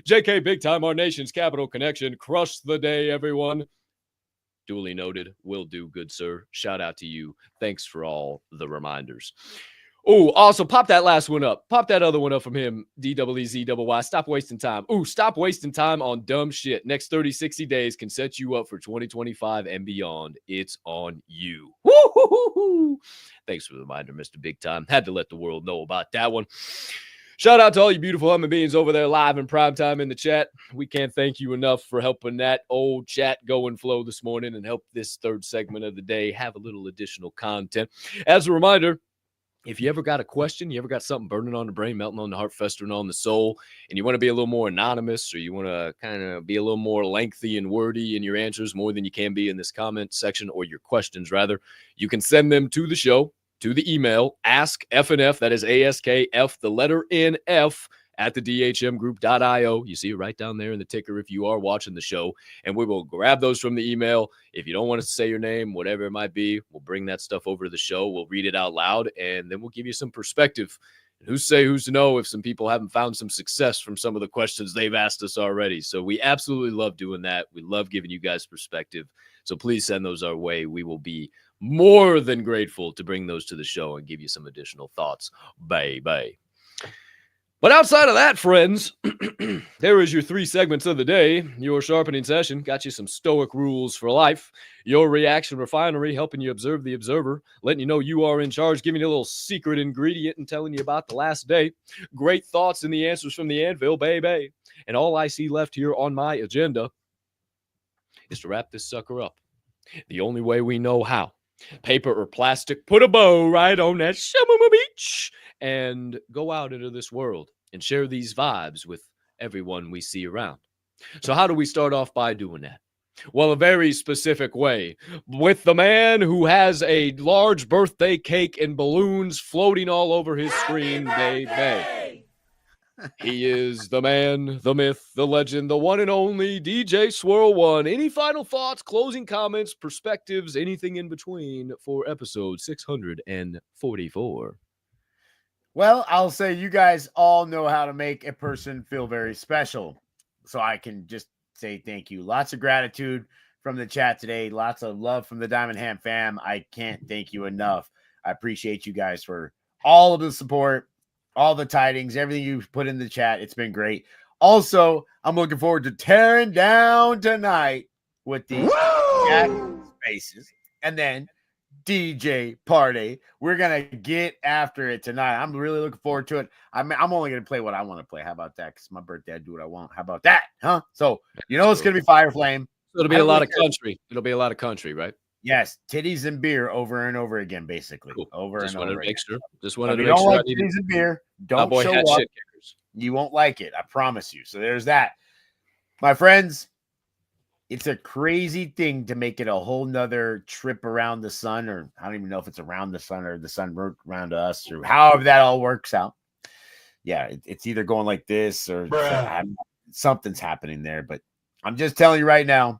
JK Big Time, our nation's capital connection. Crush the day, everyone. Duly noted. Will do, good sir. Shout out to you. Thanks for all the reminders. Oh, also pop that last one up. Pop that other one up from him. DEEZYY. Stop wasting time. Ooh, stop wasting time on dumb shit. Next 30, 60 days can set you up for 2025 and beyond. It's on you. Woo-hoo-hoo-hoo. Thanks for the reminder, Mr. Big Time. Had to let the world know about that one. Shout out to all you beautiful human beings over there live in prime time in the chat. We can't thank you enough for helping that old chat go and flow this morning and help this third segment of the day have a little additional content. As a reminder, if you ever got a question, you ever got something burning on the brain, melting on the heart, festering on the soul, and you want to be a little more anonymous or you want to kind of be a little more lengthy and wordy in your answers more than you can be in this comment section or your questions, rather, you can send them to the show, to the email, askfnf, that is ASKF, the letter NF, at the dhmgroup.io. You see it right down there in the ticker if you are watching the show, and we will grab those from the email. If you don't want us to say your name, whatever it might be, we'll bring that stuff over to the show. We'll read it out loud, and then we'll give you some perspective. And who's to say, who's to know if some people haven't found some success from some of the questions they've asked us already. So we absolutely love doing that. We love giving you guys perspective. So please send those our way. We will be more than grateful to bring those to the show and give you some additional thoughts. Bye. But outside of that, friends, there is your 3 segments of the day. Your sharpening session got you some Stoic rules for life. Your reaction refinery, helping you observe the observer, letting you know you are in charge, giving you a little secret ingredient and telling you about the last day. Great thoughts and the answers from the Anvil, baby. And all I see left here on my agenda is to wrap this sucker up the only way we know how. Paper or plastic, put a bow right on that Shamama beach and go out into this world and share these vibes with everyone we see around. So how do we start off by doing that? Well, a very specific way, with the man who has a large birthday cake and balloons floating all over his screen, baby. He is the man, the myth, the legend, the one and only DJ Swirl One. Any final thoughts, closing comments, perspectives, anything in between for episode 644? Well, I'll say you guys all know how to make a person feel very special. So I can just say thank you. Lots of gratitude from the chat today. Lots of love from the Diamond Ham fam. I can't thank you enough. I appreciate you guys for all of the support, all the tidings, everything you've put in the chat. It's been great. Also, I'm looking forward to tearing down tonight with the spaces and then DJ party. We're going to get after it tonight. I'm really looking forward to it. I'm only going to play what I want to play. How about that? Because my birthday, I do what I want. How about that? Huh? So, you know, it's going to be Fire Flame. It'll be a lot of country. It'll be a lot of country, right? Yes, titties and beer over and over again, basically. Cool. Over Just and wanted over to make again. sure. Just wanted to If you make don't sure. like titties and beer, don't show up. You won't like it. I promise you. So there's that. My friends, it's a crazy thing to make it a whole nother trip around the sun, or I don't even know if it's around the sun or the sun around us, or however that all works out. Yeah, it's either going like this or something's happening there. But I'm just telling you right now,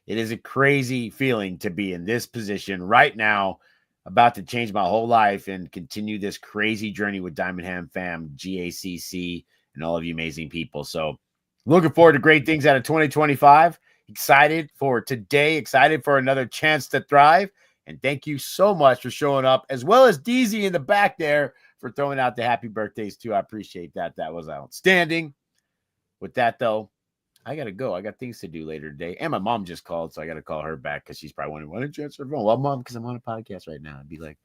it is a crazy feeling to be in this position right now, about to change my whole life and continue this crazy journey with Diamond Ham fam, GACC, and all of you amazing people. So looking forward to great things out of 2025. Excited for today. Excited for another chance to thrive. And thank you so much for showing up, as well as DZ in the back there for throwing out the happy birthdays too. I appreciate that. That was outstanding. With that, though, I got to go. I got things to do later today. And my mom just called, so I got to call her back because she's probably wondering, why didn't you answer her phone? Well, Mom, because I'm on a podcast right now. I'd be like,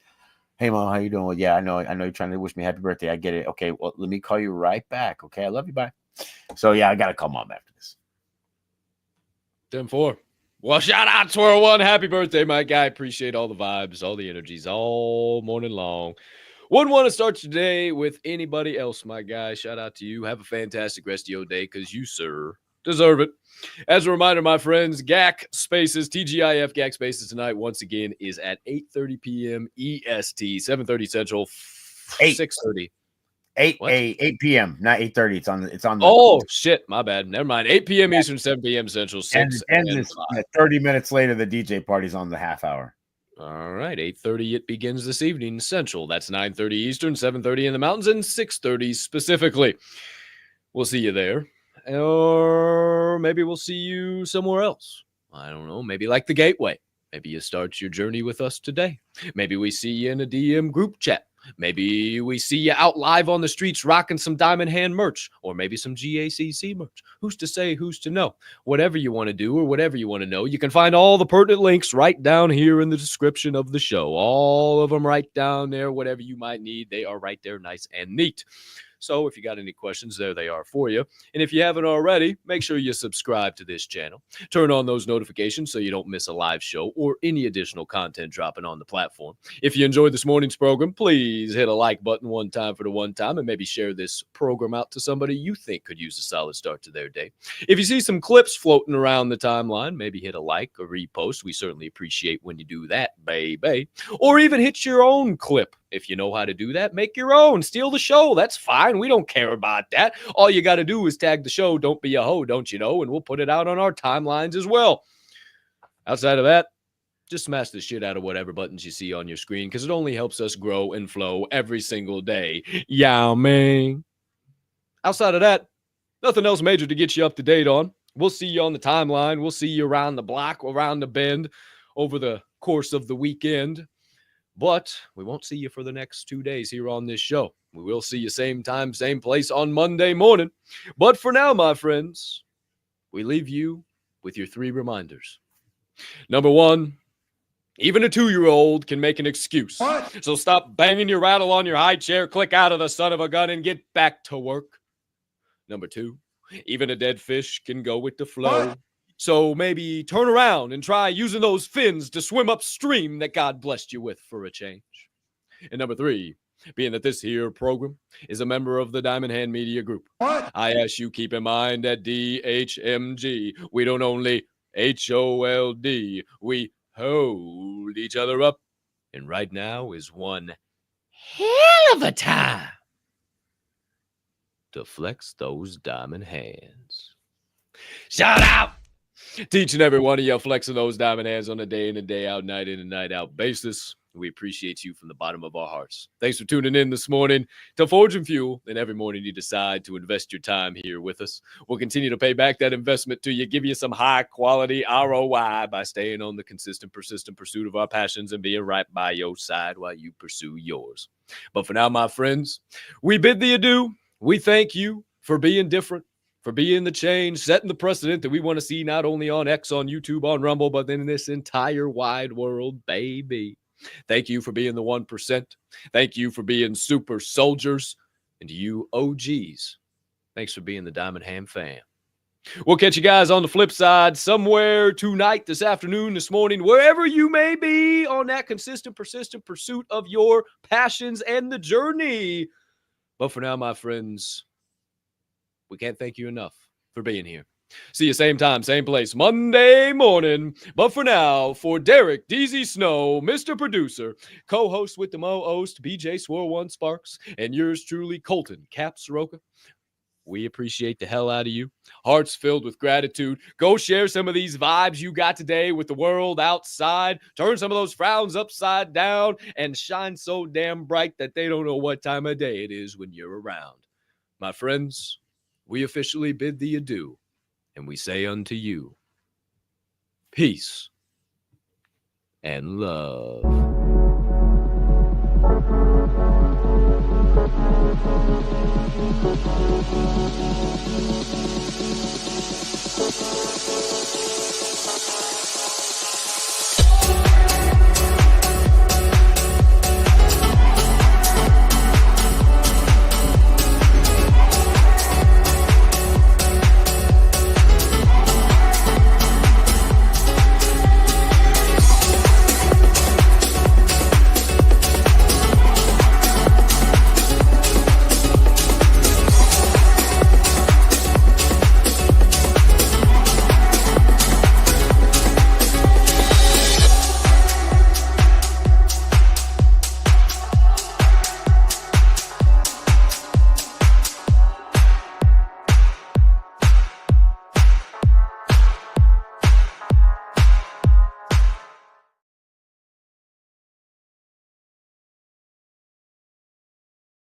hey, Mom, how you doing? Well, yeah, I know you're trying to wish me happy birthday. I get it. Okay, well, let me call you right back. Okay, I love you. Bye. So, yeah, I got to call Mom after this. 10-4. Well, shout out Swirl One. Happy birthday, my guy. Appreciate all the vibes, all the energies, all morning long. Wouldn't want to start today with anybody else, my guy. Shout out to you. Have a fantastic rest of your day because you, sir, deserve it. As a reminder, my friends, GAC Spaces, TGIF GAC Spaces tonight, once again, is at 8:30 p.m. EST, 7:30 Central, 6:30. 8 p.m., not 8:30. It's on the Oh, shit. My bad. Never mind. 8 p.m. Eastern, 7 p.m. Central, 6 and 30 minutes later, the DJ party's on the half hour. All right, 8:30 it begins this evening Central. That's 9:30 Eastern, 7:30 in the mountains, and 6:30 specifically. We'll see you there. Or maybe we'll see you somewhere else. I don't know. Maybe like the Gateway. Maybe you start your journey with us today. Maybe we see you in a DM group chat. Maybe we see you out live on the streets rocking some Diamond Hand merch, or maybe some GACC merch. Who's to say, who's to know? Whatever you want to do or whatever you want to know, you can find all the pertinent links right down here in the description of the show. All of them right down there. Whatever you might need, they are right there, nice and neat. So if you got any questions, there they are for you. And if you haven't already, make sure you subscribe to this channel. Turn on those notifications so you don't miss a live show or any additional content dropping on the platform. If you enjoyed this morning's program, please hit a like button one time for the one time and maybe share this program out to somebody you think could use a solid start to their day. If you see some clips floating around the timeline, maybe hit a like or repost. We certainly appreciate when you do that, baby. Or even hit your own clip. If you know how to do that, make your own. Steal the show. That's fine. We don't care about that. All you got to do is tag the show. Don't be a hoe, don't you know? And we'll put it out on our timelines as well. Outside of that, just smash the shit out of whatever buttons you see on your screen because it only helps us grow and flow every single day. Yeah, man. Outside of that, nothing else major to get you up to date on. We'll see you on the timeline. We'll see you around the block, around the bend over the course of the weekend. But we won't see you for the next 2 days here on this show. We will see you same time, same place on Monday morning. But for now, my friends, we leave you with your 3 reminders. Number 1, even a 2-year-old can make an excuse. What? So stop banging your rattle on your high chair, click out of the son of a gun, and get back to work. Number 2, even a dead fish can go with the flow. What? So maybe turn around and try using those fins to swim upstream that God blessed you with for a change. And number 3, being that this here program is a member of the Diamond Hand Media Group, what? I ask you keep in mind that DHMG, we don't only HOLD, we hold each other up. And right now is one hell of a time to flex those diamond hands. Shout out to each and every one of you flexing those diamond hands on a day in and day out, night in and night out basis. We appreciate you from the bottom of our hearts. Thanks for tuning in this morning to Forge and Fuel. And every morning you decide to invest your time here with us. We'll continue to pay back that investment to you, give you some high quality ROI by staying on the consistent, persistent pursuit of our passions and being right by your side while you pursue yours. But for now, my friends, we bid thee adieu. We thank you for being different, for being the change, setting the precedent that we want to see not only on X, on YouTube, on Rumble, but in this entire wide world, baby. Thank you for being the 1%. Thank you for being super soldiers. And to you OGs, thanks for being the Diamond Ham fam. We'll catch you guys on the flip side somewhere tonight, this afternoon, this morning, wherever you may be on that consistent, persistent pursuit of your passions and the journey. But for now, my friends, we can't thank you enough for being here. See you same time, same place, Monday morning. But for now, for Derek DZ Snow, Mr. Producer, co-host with the Mo-Ost, BJ Swirl One Sparks, and yours truly, Colton Capp Swirl One, we appreciate the hell out of you. Hearts filled with gratitude. Go share some of these vibes you got today with the world outside. Turn some of those frowns upside down and shine so damn bright that they don't know what time of day it is when you're around. My friends, we officially bid thee adieu. And we say unto you, peace and love.